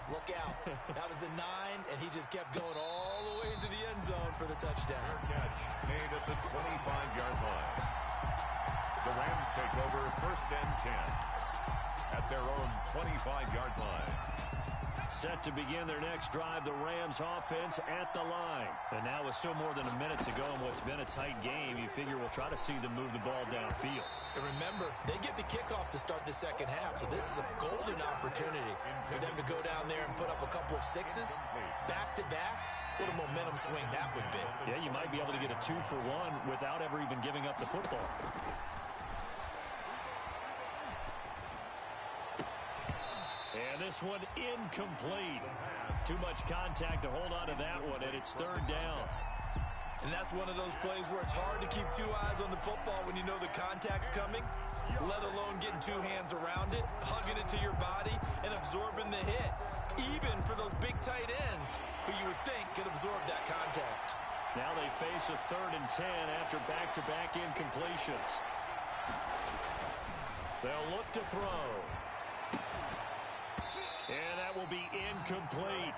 Look out. That was the 9, and he just kept going all the way into the end zone for the touchdown. Fair catch made at the 25-yard line. The Rams take over 1st and 10 at their own 25-yard line. Set to begin their next drive, the Rams offense at the line. And now with still more than a minute to go in what's been a tight game, you figure we'll try to see them move the ball downfield. And remember, they get the kickoff to start the second half, so this is a golden opportunity for them to go down there and put up a couple of 6s back-to-back. What a momentum swing that would be. Yeah, you might be able to get a 2-for-1 without ever even giving up the football. And this one incomplete. Too much contact to hold on to that one, and it's 3rd down. And that's one of those plays where it's hard to keep 2 eyes on the football when you know the contact's coming, let alone getting 2 hands around it, hugging it to your body, and absorbing the hit. Even for those big tight ends who you would think could absorb that contact. Now they face a 3rd and 10 after back-to-back incompletions. They'll look to throw. And that will be incomplete.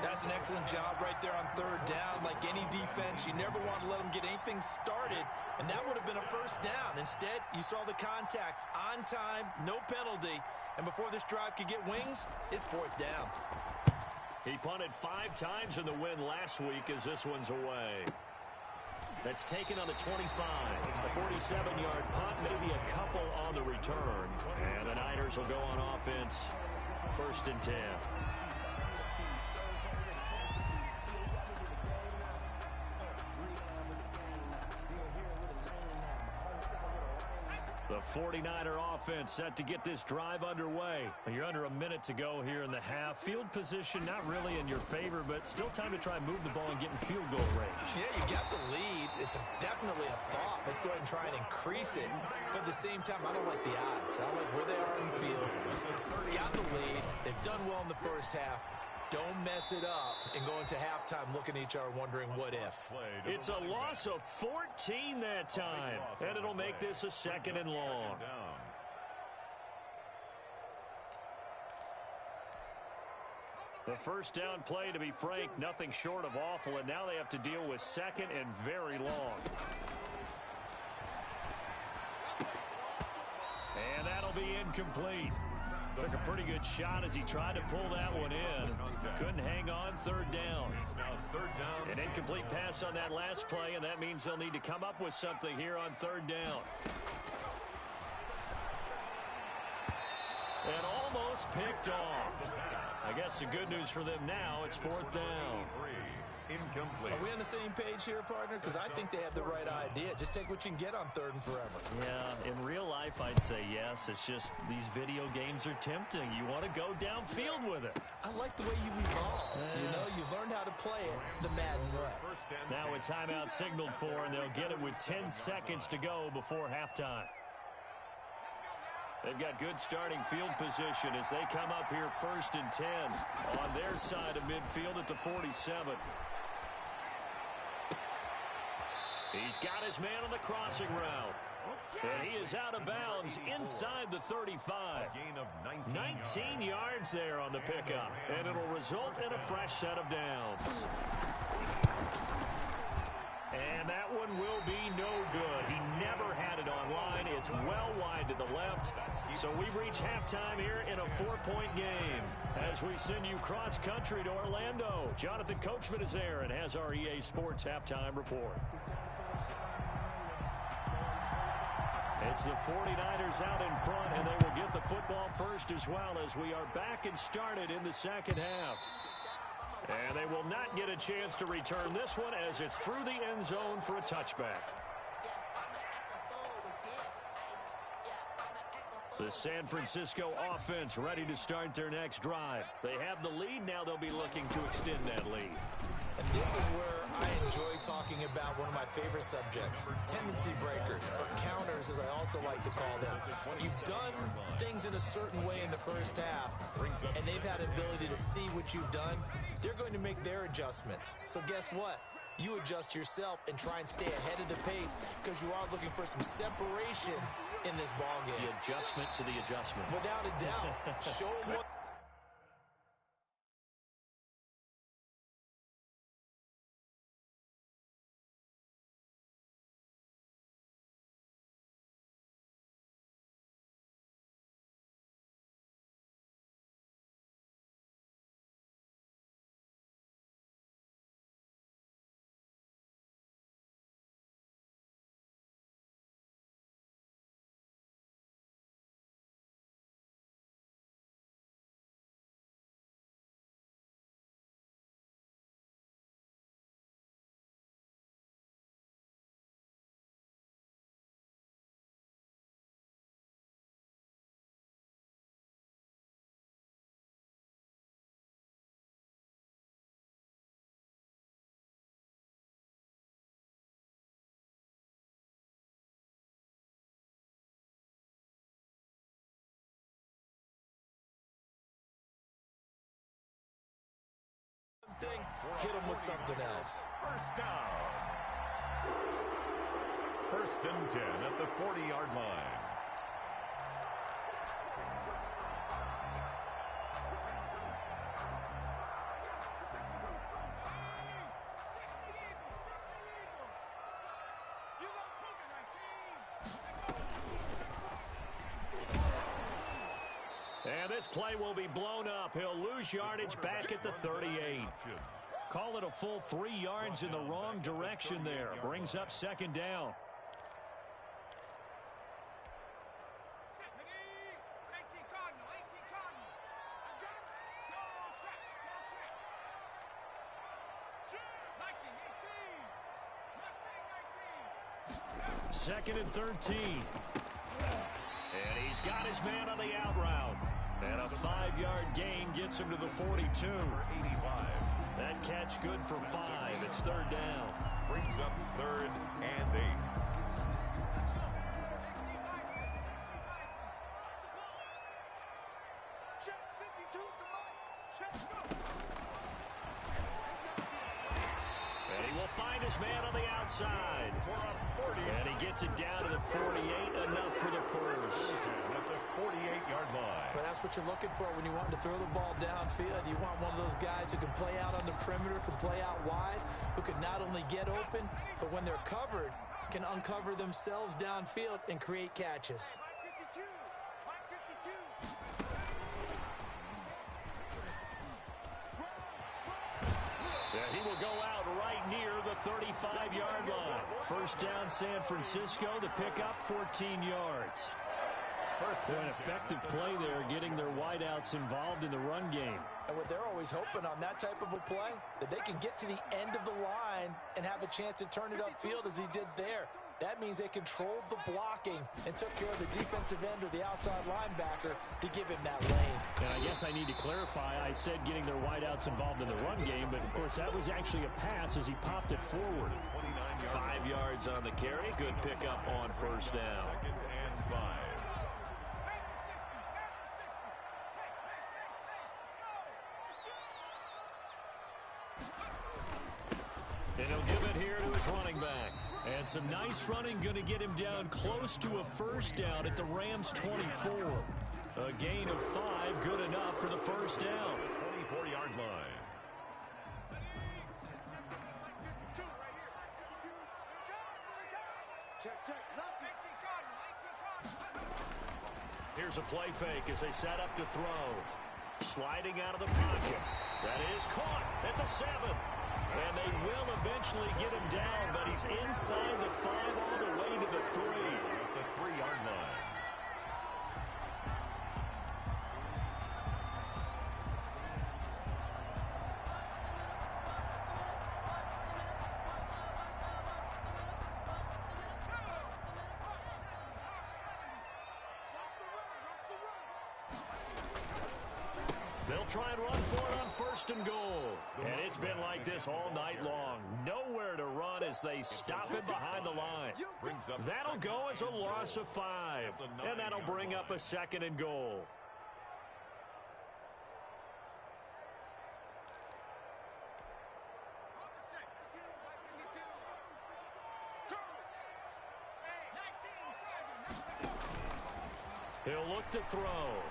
That's an excellent job right there on 3rd down. Like any defense, you never want to let them get anything started, and that would have been a 1st down. Instead, you saw the contact on time, no penalty, and before this drive could get wings, it's 4th down. He punted 5 times in the win last week as this one's away. That's taken on the 25. A 47-yard punt, maybe a couple on the return. And the Niners will go on offense, 1st and 10. The 49er offense set to get this drive underway. You're under a minute to go here in the half. Field position not really in your favor, but still time to try and move the ball and get in field goal range. Yeah, you got the lead. It's definitely a thought. Let's go ahead and try and increase it. But at the same time, I don't like the odds. I don't like where they are in the field. Got the lead. They've done well in the first half. Don't mess it up and go into halftime looking at each other wondering what if. It's a loss of 14 that time, and it'll make this a 2nd and long. The first down play, to be frank, nothing short of awful, and now they have to deal with 2nd and very long. And that'll be incomplete. Took a pretty good shot as he tried to pull that one in. Couldn't hang on, 3rd down. An incomplete pass on that last play, and that means they'll need to come up with something here on 3rd down. And almost picked off. I guess the good news for them now, it's 4th down. Incomplete. Are we on the same page here, partner? Because I think they have the right idea. Just take what you can get on 3rd and forever. Yeah, in real life, I'd say yes. It's just these video games are tempting. You want to go downfield with it. I like the way you evolved. You know, you learned how to play it the Madden way. Now a timeout signaled for, and they'll get it with 10 seconds to go before halftime. They've got good starting field position as they come up here 1st and 10 on their side of midfield at the 47. He's got his man on the crossing route. And he is out of bounds inside the 35. Gain of 19 yards there on the pickup. And it'll result in a fresh set of downs. And that one will be no good. He never had it on line. It's well wide to the left. So we reach halftime here in a 4-point game. As we send you cross-country to Orlando, Jonathan Coachman is there and has our EA Sports halftime report. It's the 49ers out in front, and they will get the football first as well as we are back and started in the 2nd half. And they will not get a chance to return this one as it's through the end zone for a touchback. The San Francisco offense ready to start their next drive. They have the lead. Now they'll be looking to extend that lead. And this is where I enjoy talking about one of my favorite subjects, tendency breakers, or counters as I also like to call them. You've done things in a certain way in the first half, and they've had ability to see what you've done. They're going to make their adjustments. So guess what? You adjust yourself and try and stay ahead of the pace because you are looking for some separation in this ballgame. The adjustment to the adjustment. Without a doubt. Show them what. Thing, hit them with something else. First down. 1st and 10 at the 40-yard line. And this play will be blown up. He'll lose yardage back at the 38. Call it a full 3 yards in the wrong direction there. Brings up second down. Second and 13. And he's got his man on the out route. And a 5-yard gain gets him to the 42. Number 85. That catch good for 5. It's third down. Brings up 3rd and 8. Check 52, come on. Check. And he will find his man on the outside. And he gets it down to the 48, enough for the first. At the 48-yard line. But that's what you're looking for when you want to throw the ball downfield. You want one of those guys who can play out on the perimeter, can play out wide, who can not only get open, but when they're covered, can uncover themselves downfield and create catches. 52, 52. Yeah, he will go out right near the 35-yard line. First down, San Francisco. The pickup, 14 yards. An effective play there, getting their wideouts involved in the run game. And what they're always hoping on that type of a play, that they can get to the end of the line and have a chance to turn it upfield as he did there. That means they controlled the blocking and took care of the defensive end or the outside linebacker to give him that lane. And I guess I need to clarify, I said getting their wideouts involved in the run game, but of course that was actually a pass as he popped it forward. 5 yards on the carry. Good pickup on first down. 2nd and 5. And he'll give it here to his running back. And some nice running, going to get him down close to a first down at the Rams' 24. A gain of 5, good enough for the first down. 24-yard line. Check. Here's a play fake as they set up to throw. Sliding out of the pocket. That is caught at the 7. And they will eventually get him down, but he's inside the 5 all the way to the 3. At the 3-yard line. They'll try and run for it on first and goal. And it's been like this all night long. Nowhere to run as they stop him behind the line. That'll go as a loss of 5. And that'll bring up a 2nd and goal. He'll look to throw.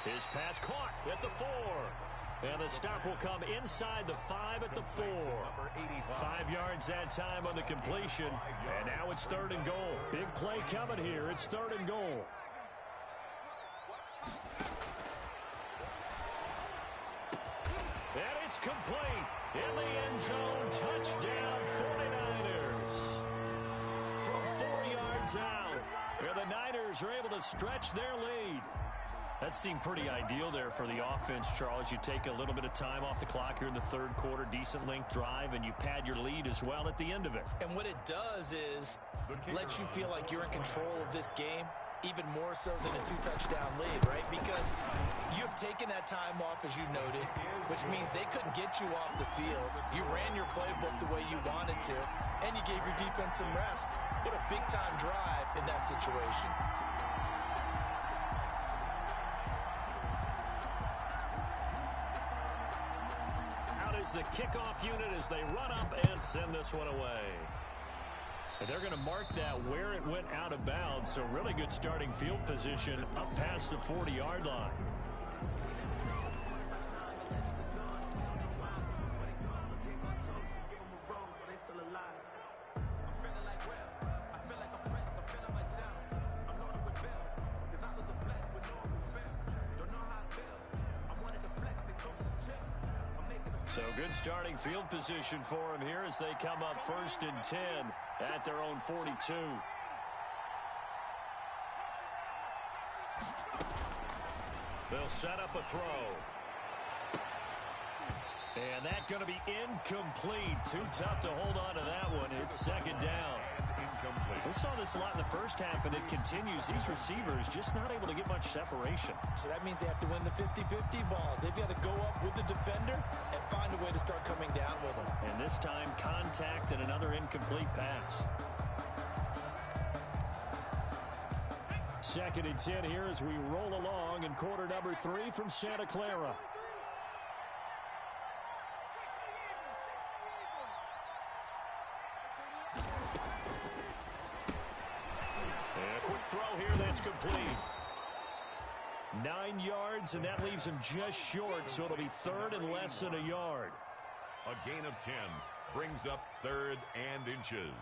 His pass caught at the 4. And the stop will come inside the 5 at the 4. 5 yards that time on the completion. And now it's 3rd and goal. Big play coming here. It's 3rd and goal. And it's complete. In the end zone. Touchdown 49ers. From 4 yards out. And the Niners are able to stretch their lead. That seemed pretty ideal there for the offense, Charles. You take a little bit of time off the clock here in the 3rd quarter, decent length drive, and you pad your lead as well at the end of it. And what it does is let you feel like you're in control of this game, even more so than a 2-touchdown lead, right? Because you've taken that time off, as you noted, which means they couldn't get you off the field. You ran your playbook the way you wanted to, and you gave your defense some rest. What a big-time drive in that situation. The kickoff unit as they run up and send this one away. And they're going to mark that where it went out of bounds, so really good starting field position up past the 40-yard line. So good starting field position for him here as they come up 1st and 10 at their own 42. They'll set up a throw. And that's going to be incomplete. Too tough to hold on to that one. It's 2nd down. Incomplete. We saw this a lot in the first half, and it continues. These receivers just not able to get much separation. So that means they have to win the 50-50 balls. They've got to go up with the defender and find a way to start coming down with them. And this time, contact and another incomplete pass. 2nd and 10 here as we roll along in quarter number 3 from Santa Clara. Throw here, that's complete. 9 yards, and that leaves him just short, so it'll be 3rd and less than a yard. A gain of 10 brings up 3rd and inches.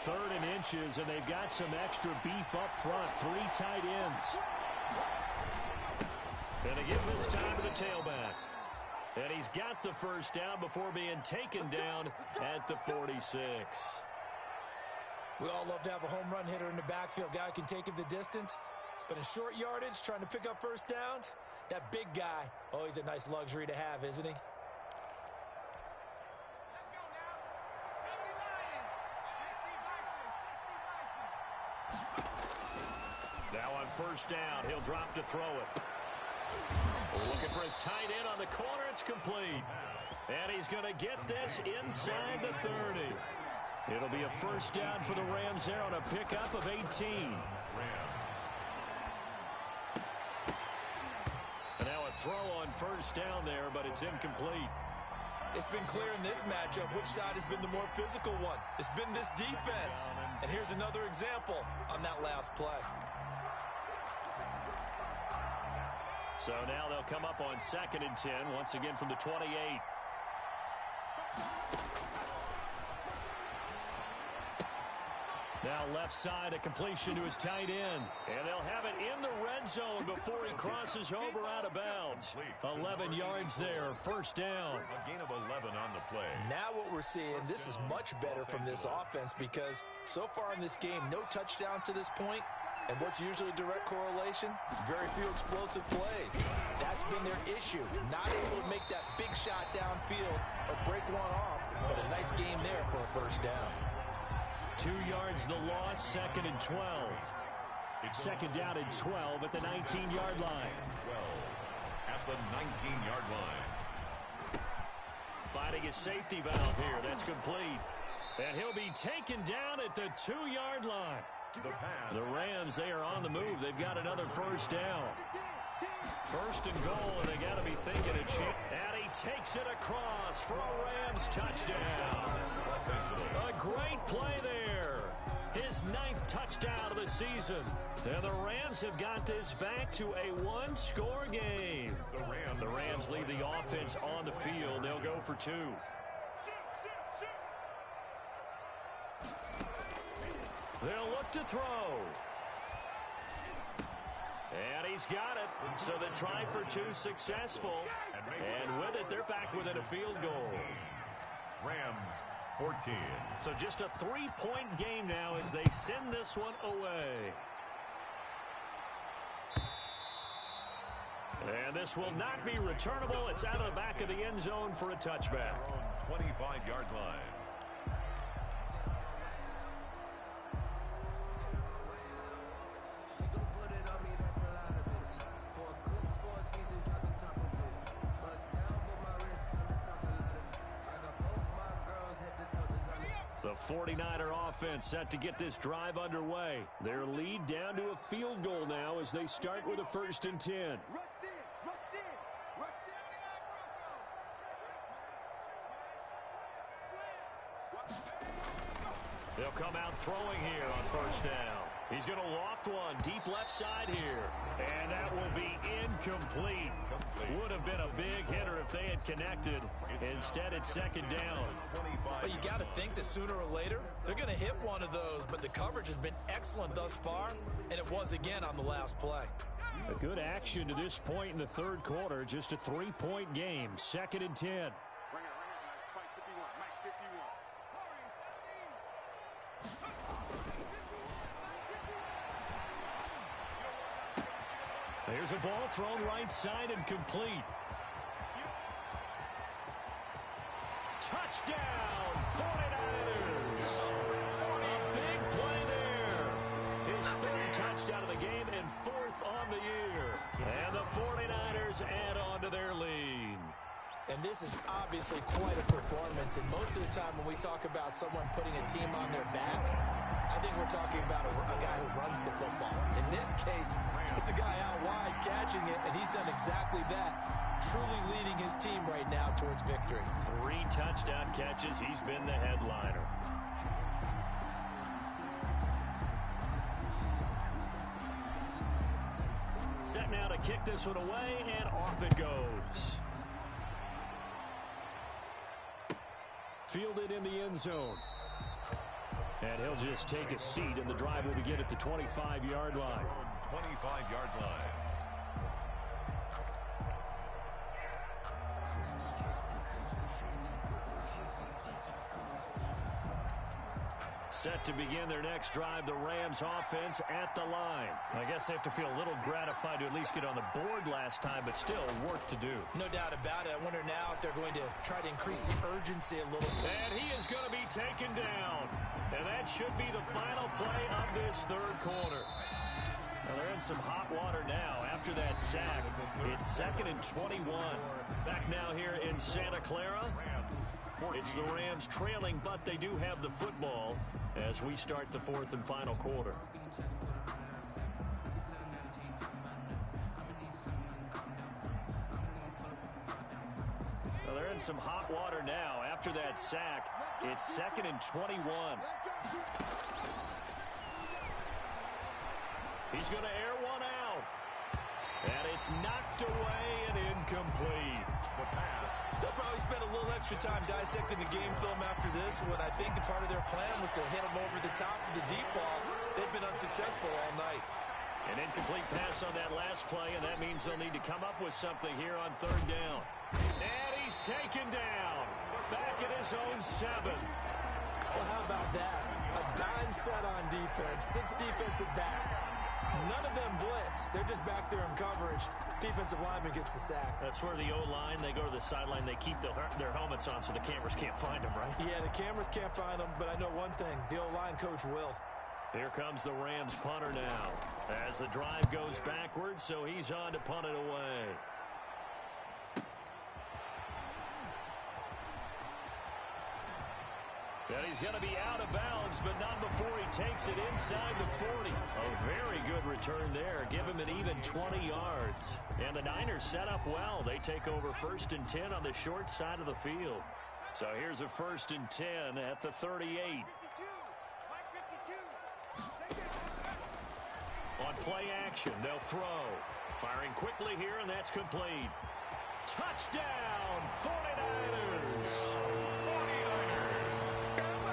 3rd and inches, and they've got some extra beef up front. 3 tight ends. Gonna give this time to the tailback. And he's got the 1st down before being taken down at the 46. We all love to have a home run hitter in the backfield. Guy who can take it the distance. But in short yardage, trying to pick up 1st downs, that big guy, always a nice luxury to have, isn't he? Now on 1st down, he'll drop to throw it. Looking for his tight end on the corner. It's complete. And he's going to get this inside the 30. It'll be a 1st down for the Rams there on a pickup of 18. And now a throw on 1st down there, but it's incomplete. It's been clear in this matchup which side has been the more physical one. It's been this defense. And here's another example on that last play. So now they'll come up on 2nd and 10, once again from the 28. Now left side, a completion to his tight end. And they'll have it in the red zone before he crosses over out of bounds. 11 yards there, 1st down. A gain of 11 on the play. Now what we're seeing, this is much better from this offense because so far in this game, no touchdown to this point. And what's usually a direct correlation? Very few explosive plays. That's been their issue. Not able to make that big shot downfield or break one off. But a nice game there for a 1st down. 2 yards the loss, 2nd and 12. 2nd down and 12 at the 19-yard line. 12 at the 19-yard line. Finding his safety valve here. That's complete. And he'll be taken down at the 2-yard line. The Rams, they are on the move. They've got another 1st down. 1st and goal, and they got to be thinking a chip. And he takes it across for a Rams touchdown. A great play there. His 9th touchdown of the season. And the Rams have got this back to a 1-score game. The Rams leave the offense on the field. They'll go for 2. They'll look to throw. And he's got it. So the try for 2 successful. And with it, they're back within a field goal. Rams 14. So just a 3-point game now as they send this one away. And this will not be returnable. It's out of the back of the end zone for a touchback. 25-yard line. The 49er offense set to get this drive underway. Their lead down to a field goal now as they start with a 1st and 10. They'll come out throwing here on 1st down. He's going to loft one deep left side here. And that will be incomplete. Would have been a big hitter if they had connected. Instead, it's 2nd down. But you got to think that sooner or later, they're going to hit one of those. But the coverage has been excellent thus far, and it was again on the last play. A good action to this point in the third quarter. Just a 3-point game. 2nd and 10. Bring it. Mike 51. Mike 51. There's a ball thrown right side and complete. Touchdown, 49ers. A big play there. His 3rd touchdown of the game and 4th on the year. And the 49ers add on to their lead. And this is obviously quite a performance. And most of the time when we talk about someone putting a team on their back, I think we're talking about a guy who runs the football. In this case, it's a guy out wide catching it, and he's done exactly that, truly leading his team right now towards victory. 3 touchdown catches. He's been the headliner. Set now to kick this one away, and off it goes. Fielded in the end zone. And he'll just take a seat, and the drive will begin at the 25-yard line. 25-yard line. Set to begin their next drive, the Rams offense at the line. I guess they have to feel a little gratified to at least get on the board last time, but still work to do. No doubt about it. I wonder now if they're going to try to increase the urgency a little bit. And he is going to be taken down. And that should be the final play of this third quarter. Well, they're in some hot water now after that sack. It's 2nd and 21. Back now here in Santa Clara. It's the Rams trailing, but they do have the football as we start the 4th and final quarter. Well, they're in some hot water now after that sack. It's 2nd and 21. He's going to air one out. And it's knocked away and incomplete. The pass. They'll probably spend a little extra time dissecting the game film after this one. I think the part of their plan was to hit them over the top of the deep ball. They've been unsuccessful all night. An incomplete pass on that last play, and that means they'll need to come up with something here on 3rd down. And he's taken down. Back at his own 7. Well, how about that? A dime set on defense. 6 defensive backs. None of them blitz. They're just back there in coverage. Defensive lineman gets the sack. That's where the O-line, they go to the sideline, they keep their helmets on so the cameras can't find them, right? Yeah, the cameras can't find them, but I know one thing. The O-line coach will. Here comes the Rams punter now. As the drive goes backwards, so he's on to punt it away. And he's going to be out of bounds, but not before he takes it inside the 40. A very good return there. Give him an even 20 yards. And the Niners set up well. They take over 1st and 10 on the short side of the field. So here's a 1st and 10 at the 38. On play action, they'll throw. Firing quickly here, and that's complete. Touchdown, 49ers!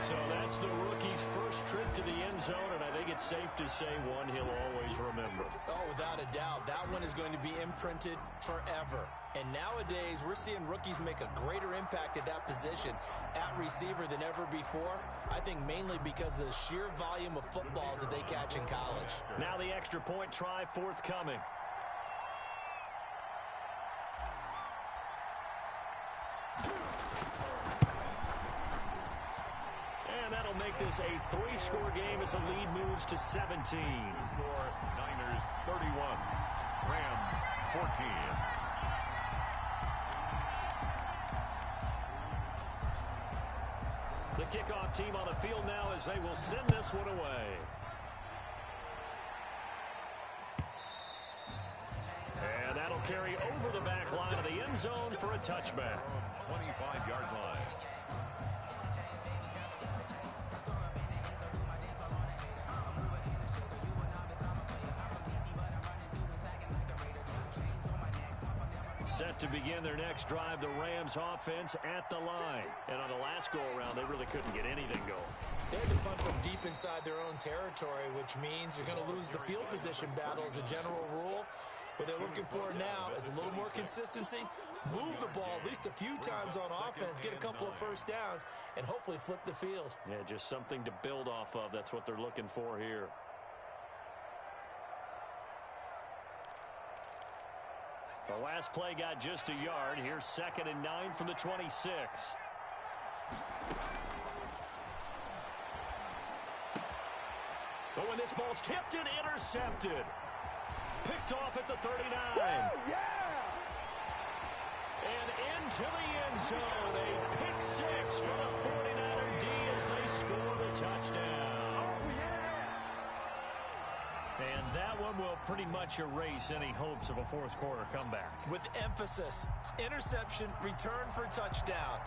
So that's the rookie's first trip to the end zone, and I think it's safe to say one he'll always remember. Oh, without a doubt. That one is going to be imprinted forever. And nowadays, we're seeing rookies make a greater impact at that position at receiver than ever before. I think mainly because of the sheer volume of footballs that they catch in college. Now the extra point try forthcoming. And that'll make this a 3-score game as the lead moves to 17. Score, Niners 31, Rams 14. The kickoff team on the field now as they will send this one away. And that'll carry over the back line of the end zone for a touchback. 25-yard line. Set to begin their next drive, the Rams offense at the line. And on the last go-around, they really couldn't get anything going. They had to punt from deep inside their own territory, which means you're going to lose the field position battle as a general rule. What they're looking for now is a little more consistency, move the ball at least a few times on offense, get a couple of first downs, and hopefully flip the field. Yeah, just something to build off of. That's what they're looking for here. The last play got just a yard. Here's 2nd and 9 from the 26. But when this ball's tipped and intercepted. Picked off at the 39. Yeah! And into the end zone. A pick 6 for the 49er D as they score the touchdown. Oh, yeah! And that one will pretty much erase any hopes of a fourth quarter comeback. With emphasis, interception, return for touchdown.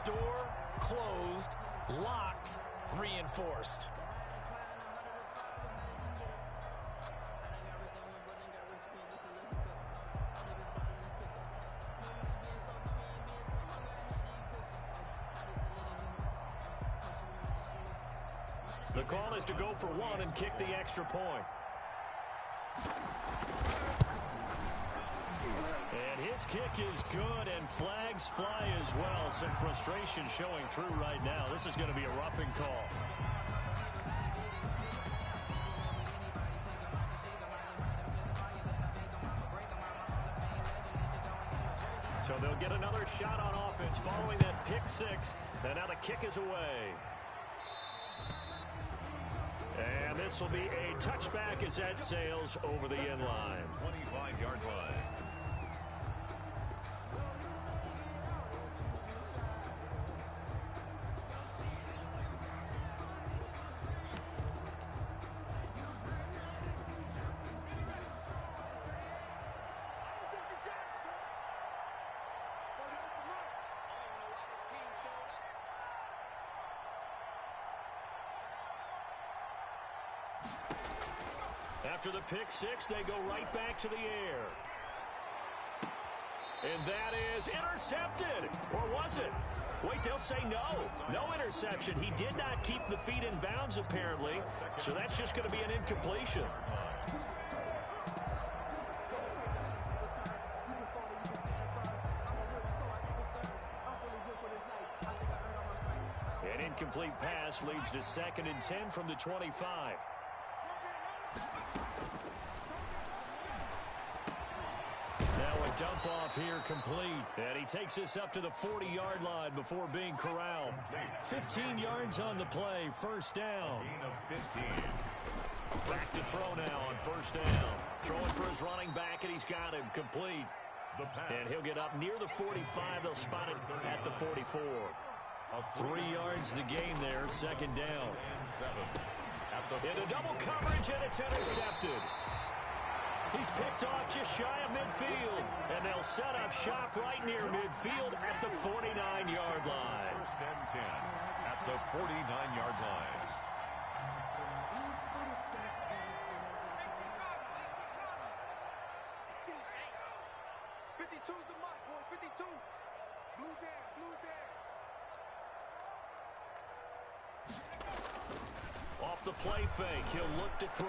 Door closed, locked, reinforced. The call is to go for one and kick the extra point. And his kick is good, and flags fly as well. Some frustration showing through right now. This is going to be a roughing call. So they'll get another shot on offense following that pick 6. And now the kick is away. And this will be a touchback as that sails over the end line. 25-yard line. After the pick 6, they go right back to the air. And that is intercepted. Or was it? Wait, they'll say no. No interception. He did not keep the feet in bounds, apparently. So that's just going to be an incompletion. An incomplete pass leads to 2nd and 10 from the 25. Dump off here complete. And he takes this up to the 40-yard line before being corralled. 15 yards on the play. First down. Gain of 15. Back to throw now on first down. Throwing for his running back, and he's got him complete. And he'll get up near the 45. They'll spot it at the 44. 3 yards the gain there. Second down. Into double coverage, and it's intercepted. He's picked off just shy of midfield, and they'll set up shop right near midfield at the 49-yard line. 1st and 10 at the 49-yard line. The mark, boys. 52. Blue down, blue down. Off the play fake, he'll look to throw.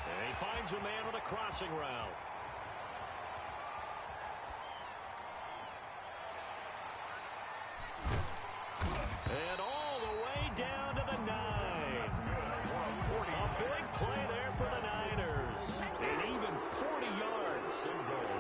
And he finds a man on a crossing route. And all the way down to the 9. A big play there for the Niners. And even 40 yards.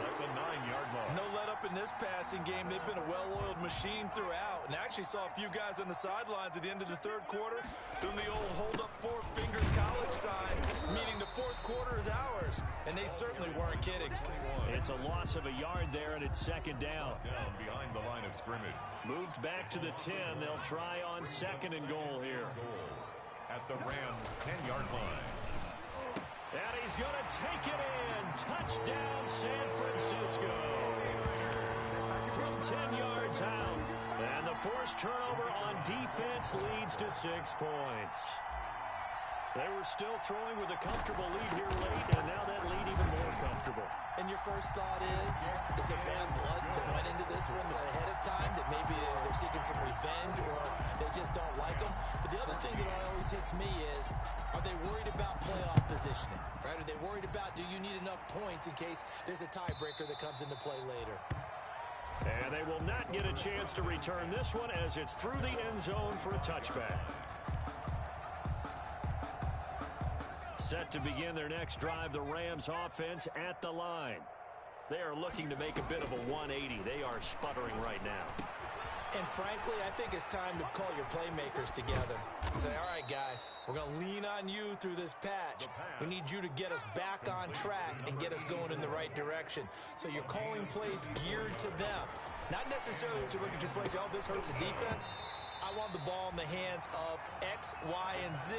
At the 9-yard line. No let up in this passing game. They've been a well-oiled machine throughout, and actually saw a few guys on the sidelines at the end of the 3rd quarter doing the old hold up 4 fingers college sign, meaning the 4th quarter is ours, and they certainly weren't kidding. It's a loss of a yard there, and it's 2nd down. Down behind the line of scrimmage. Moved back to the 10. They'll try on 2nd and goal here. Goal at the Rams' 10-yard line. And he's going to take it in. Touchdown, San Francisco. From 10 yards out. And the forced turnover on defense leads to 6 points. They were still throwing with a comfortable lead here late, and now that lead even more comfortable. And your first thought is there bad blood that went into this one ahead of time, that maybe they're seeking some revenge or they just don't like them? But the other thing that I always hits me is, are they worried about playoff positioning, right? Are they worried about, do you need enough points in case there's a tiebreaker that comes into play later? And they will not get a chance to return this one as it's through the end zone for a touchback. Set to begin their next drive, the Rams offense at the line. They are looking to make a bit of a 180. They are sputtering right now. And frankly, I think it's time to call your playmakers together and say, all right, guys, we're going to lean on you through this patch. We need you to get us back on track and get us going in the right direction. So you're calling plays geared to them. Not necessarily to look at your plays, oh, this hurts the defense. I want the ball in the hands of X, Y, and Z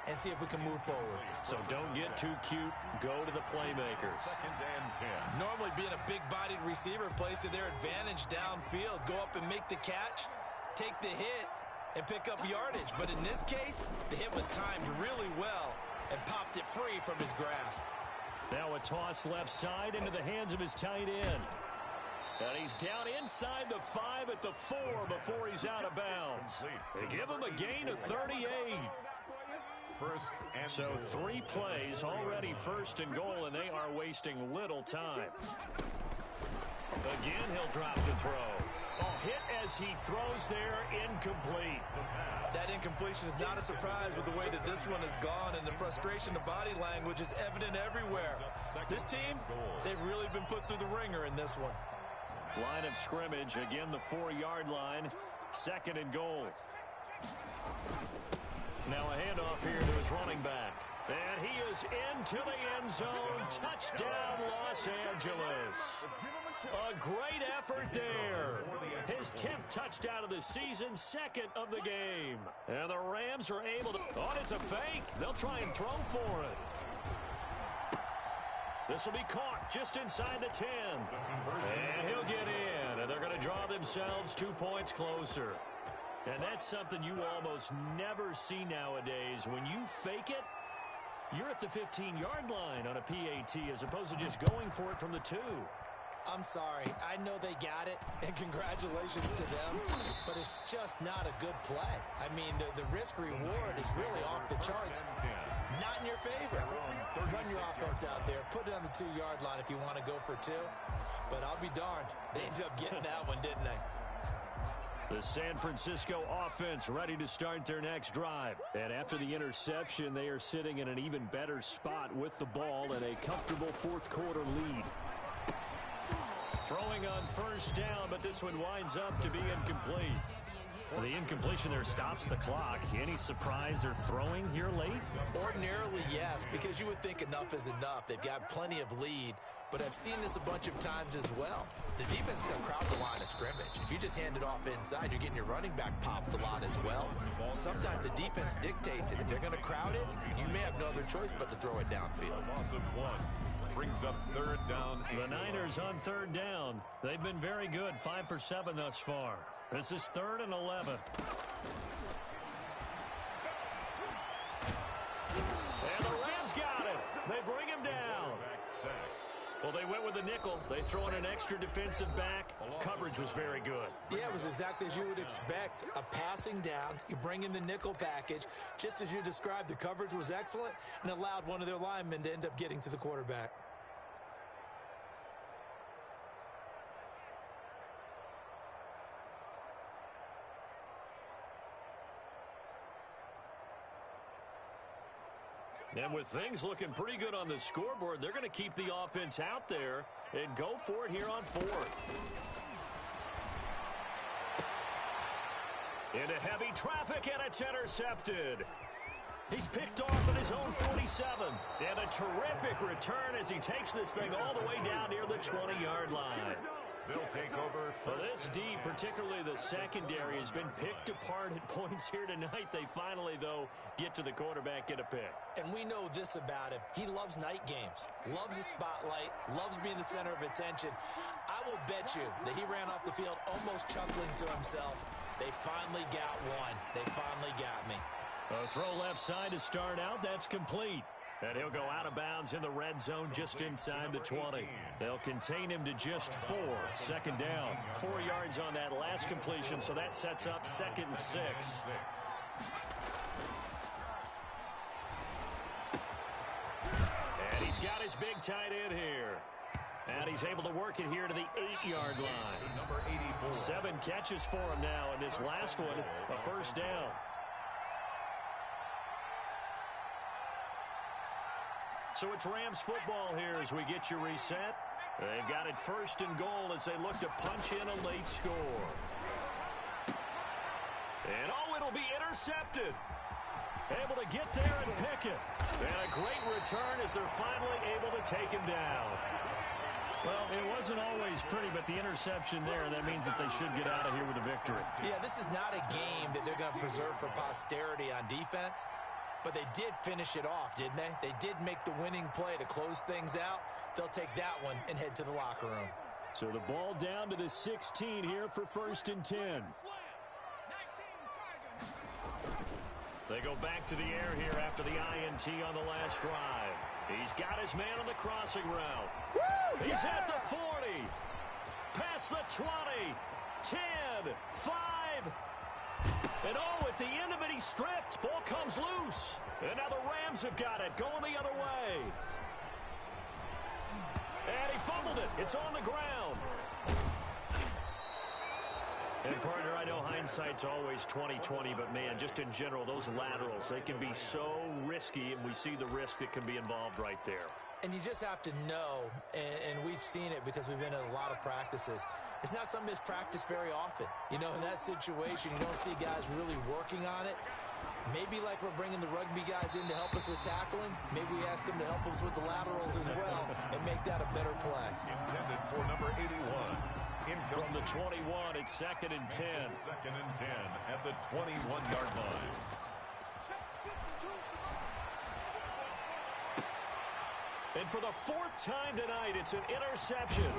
and see if we can move forward. So don't get too cute. Go to the playmakers. 2nd and 10. Normally being a big-bodied receiver plays to their advantage downfield. Go up and make the catch, take the hit, and pick up yardage. But in this case, the hit was timed really well and popped it free from his grasp. Now a toss left side into the hands of his tight end. And he's down inside the 5 at the 4 before he's out of bounds. They give him a gain of 38. So 3 plays already 1st and goal, and they are wasting little time. Again, he'll drop the throw. Hit as he throws there, incomplete. That incompletion is not a surprise with the way that this one has gone, and the frustration of body language is evident everywhere. This team, they've really been put through the ringer in this one. Line of scrimmage, again the 4-yard line, 2nd and goal. Now a handoff here to his running back. And he is into the end zone. Touchdown, Los Angeles. A great effort there. His 10th touchdown of the season, 2nd of the game. And the Rams are able to... Oh, it's a fake. They'll try and throw for it. This will be caught just inside the 10. And he'll get in. And they're going to draw themselves 2 points closer. And that's something you almost never see nowadays. When you fake it, you're at the 15-yard line on a PAT as opposed to just going for it from the 2. I'm sorry. I know they got it, and congratulations to them, but it's just not a good play. I mean, the risk-reward is really off the charts. Not in your favor. Run your offense out there. Put it on the 2-yard line if you want to go for 2. But I'll be darned. They ended up getting that one, didn't they? The San Francisco offense ready to start their next drive. And after the interception, they are sitting in an even better spot with the ball and a comfortable 4th quarter lead. Throwing on 1st down, but this one winds up to be incomplete. Well, the incompletion there stops the clock. Any surprise they're throwing here late? Ordinarily, yes, because you would think enough is enough. They've got plenty of lead, but I've seen this a bunch of times as well. The defense is going to crowd the line of scrimmage. If you just hand it off inside, you're getting your running back popped a lot as well. Sometimes the defense dictates it. If they're going to crowd it, you may have no other choice but to throw it downfield. Loss of 1 brings up 3rd down. The Niners on 3rd down. They've been very good, 5 for 7 thus far. This is 3rd and 11. And the Rams got it. They bring him down. Well, they went with a nickel. They throw in an extra defensive back. Coverage was very good. Yeah, it was exactly as you would expect. A passing down. You bring in the nickel package. Just as you described, the coverage was excellent and allowed one of their linemen to end up getting to the quarterback. And with things looking pretty good on the scoreboard, they're going to keep the offense out there and go for it here on 4th. Into heavy traffic, and it's intercepted. He's picked off at his own 47. And a terrific return as he takes this thing all the way down near the 20-yard line. They'll take over. Well, this D, particularly the secondary, has been picked apart at points here tonight. They finally, though, get to the quarterback, get a pick. And we know this about him. He loves night games, loves the spotlight, loves being the center of attention. I will bet you that he ran off the field almost chuckling to himself. They finally got one. They finally got me. A throw left side to start out. That's complete. And he'll go out of bounds in the red zone just inside the 20. They'll contain him to just 4. 2nd down. 4 yards on that last completion, so that sets up 2nd and 6. got his big tight end here. And he's able to work it here to the 8-yard line. Number 84. 7 catches for him now, and this last one, a first down. So it's Rams football here as we get you reset. They've got it first and goal as they look to punch in a late score. And it'll be intercepted. Able to get there and pick it. And a great return as they're finally able to take him down. Well, it wasn't always pretty, but the interception there, that means that they should get out of here with a victory. Yeah, this is not a game that they're going to preserve for posterity on defense, but they did finish it off, didn't they? They did make the winning play to close things out. They'll take that one and head to the locker room. So the ball down to the 16 here for first and 10. They go back to the air here after the INT on the last drive. He's got his man on the crossing route. He's at the 40. Past the 20. 10. 5. And at the end of it, he's stripped. Ball comes loose. And now the Rams have got it, going the other way. And he fumbled it. It's on the ground. And, partner, I know hindsight's always 20/20, but, man, just in general, those laterals, they can be so risky, and we see the risk that can be involved right there. And you just have to know, and we've seen it because we've been at a lot of practices, it's not something that's practiced very often. You know, in that situation, you don't see guys really working on it. Maybe like we're bringing the rugby guys in to help us with tackling, maybe we ask them to help us with the laterals as well and make that a better play. Intended for number 81. From the 21, it's 2nd and 10. 2nd and 10 at the 21-yard line. And for the 4th time tonight, it's an interception.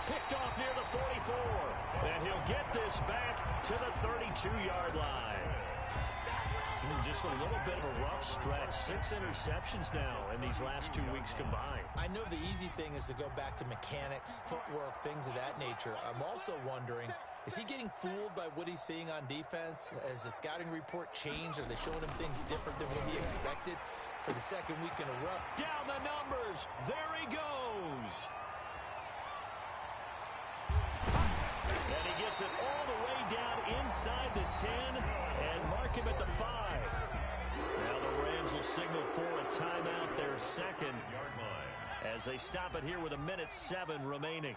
Picked off near the 44. And he'll get this back to the 32-yard line. Just a little bit of a rough stretch. 6 interceptions now in these last 2 weeks combined. I know the easy thing is to go back to mechanics, footwork, things of that nature. I'm also wondering, is he getting fooled by what he's seeing on defense? Has the scouting report changed? Are they showing him things different than what he expected for the second week in a row? Down the numbers. There he goes. And he gets it all the way down inside the 10 and mark him at the 5. Now the Rams will signal for a timeout, their 2nd yard line, as they stop it here with 1:07 remaining.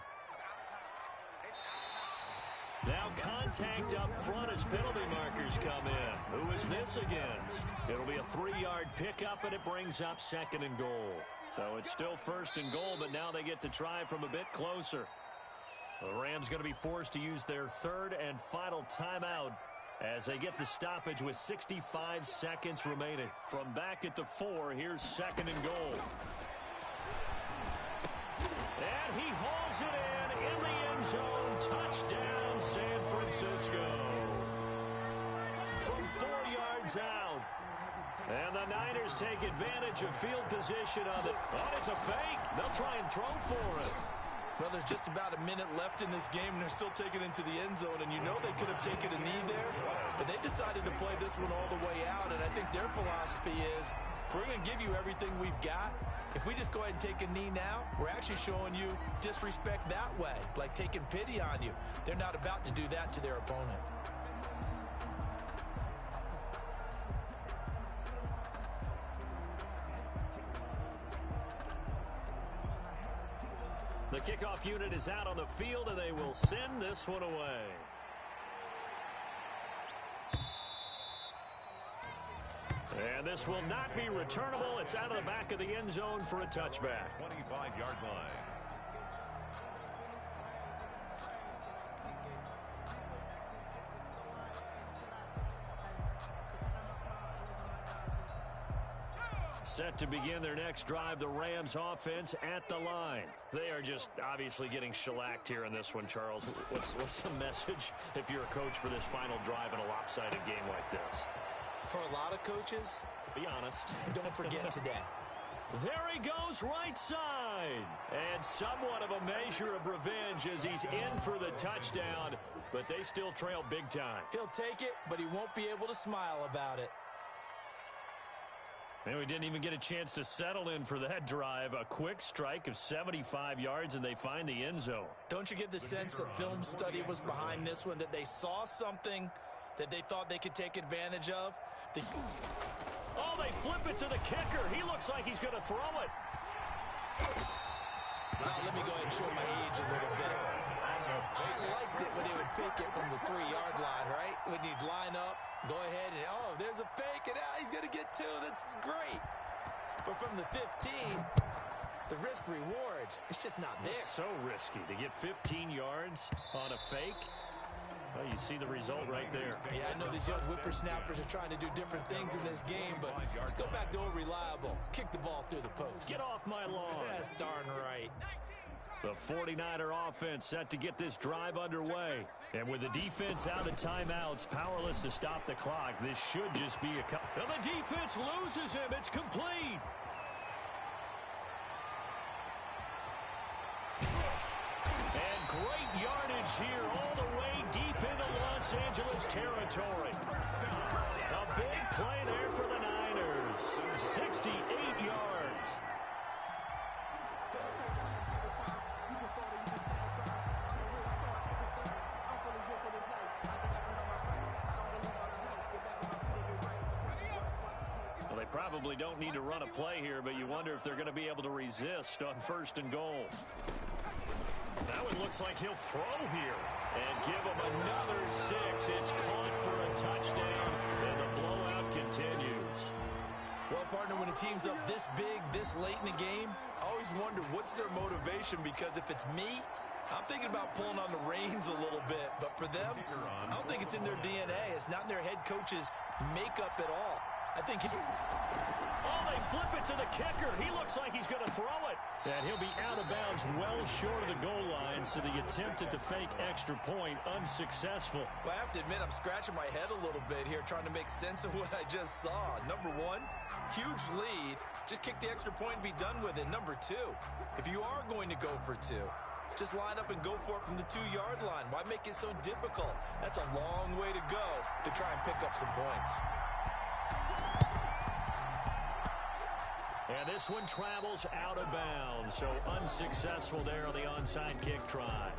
Now contact up front as penalty markers come in. Who is this against? It'll be a 3-yard pickup, and it brings up 2nd and goal. So it's still 1st and goal, but now they get to try from a bit closer. The Rams going to be forced to use their 3rd and final timeout as they get the stoppage with 65 seconds remaining. From back at the 4, here's 2nd and goal. And he hauls it in the end zone. Touchdown, San Francisco. From 4 yards out. And the Niners take advantage of field position on it. Oh, it's a fake. They'll try and throw for it. Well, there's just about a minute left in this game, and they're still taking it into the end zone. And you know they could have taken a knee there, but they decided to play this one all the way out. And I think their philosophy is, we're going to give you everything we've got. If we just go ahead and take a knee now, we're actually showing you disrespect that way, like taking pity on you. They're not about to do that to their opponent. The kickoff unit is out on the field, and they will send this one away. And this will not be returnable. It's out of the back of the end zone for a touchback. 25-yard line. Set to begin their next drive, the Rams offense at the line. They are just obviously getting shellacked here in this one, Charles. What's the message if you're a coach for this final drive in a lopsided game like this? For a lot of coaches, be honest. Don't forget today. There he goes right side. And somewhat of a measure of revenge as he's in for the touchdown, but they still trail big time. He'll take it, but he won't be able to smile about it. And we didn't even get a chance to settle in for that drive. A quick strike of 75 yards, and they find the end zone. Don't you get the sense that film study was behind this one, that they saw something that they thought they could take advantage of? Oh, they flip it to the kicker. He looks like he's going to throw it. Well, let me go ahead and show my age a little bit. I liked it when they would fake it from the 3-yard line, right? When you'd line up, go ahead and, oh, there's a fake, and he's going to get 2. That's great. But from the 15, the risk-reward, it's just not there. It's so risky to get 15 yards on a fake. Well, you see the result right there. Yeah, I know these young whippersnappers are trying to do different things in this game, but let's go back to old reliable. Kick the ball through the post. Get off my lawn. That's darn right. The 49er offense set to get this drive underway. And with the defense out of timeouts, powerless to stop the clock, this should just be a... Well, the defense loses him. It's complete. And great yardage here all the way deep into Los Angeles territory. A big play there for the Niners. 68 yards. Well, they probably don't need to run a play here, but you wonder if they're going to be able to resist on 1st and goal. Now it looks like he'll throw here and give him another 6. It's caught for a touchdown, and the blowout continues. Well, partner, when a team's up this big, this late in the game, I always wonder what's their motivation, because if it's me, I'm thinking about pulling on the reins a little bit. But for them, I don't think it's in their DNA. It's not in their head coach's makeup at all. I think Oh, they flip it to the kicker. He looks like he's going to throw it. And he'll be out of bounds well short of the goal line, so the attempt at the fake extra point unsuccessful. Well, I have to admit, I'm scratching my head a little bit here trying to make sense of what I just saw. Number one, huge lead. Just kick the extra point and be done with it. Number two, if you are going to go for 2, just line up and go for it from the 2-yard line. Why make it so difficult? That's a long way to go to try and pick up some points. And this one travels out of bounds, so unsuccessful there on the onside kick try.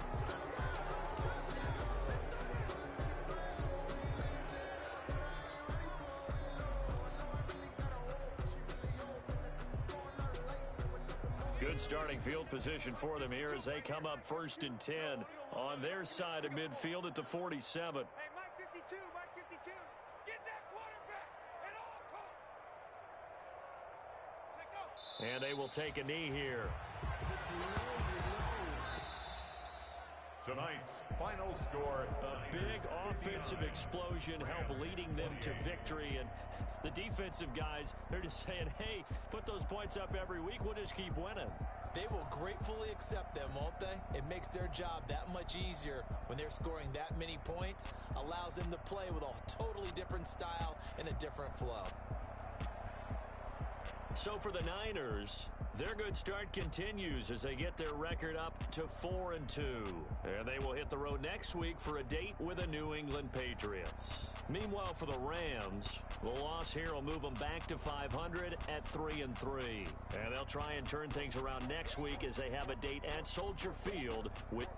Good starting field position for them here as they come up 1st and 10 on their side of midfield at the 47. Hey, Mike 52, Mike 52. Get that quarterback at all costs. And they will take a knee here. Tonight's final score. A big offensive explosion helped leading them to victory. And the defensive guys, they're just saying, hey, put those points up every week. We'll just keep winning. They will gratefully accept them, won't they? It makes their job that much easier when they're scoring that many points. Allows them to play with a totally different style and a different flow. So for the Niners, their good start continues as they get their record up to 4-2. And they will hit the road next week for a date with the New England Patriots. Meanwhile, for the Rams, the loss here will move them back to 500 at 3-3. And they'll try and turn things around next week as they have a date at Soldier Field with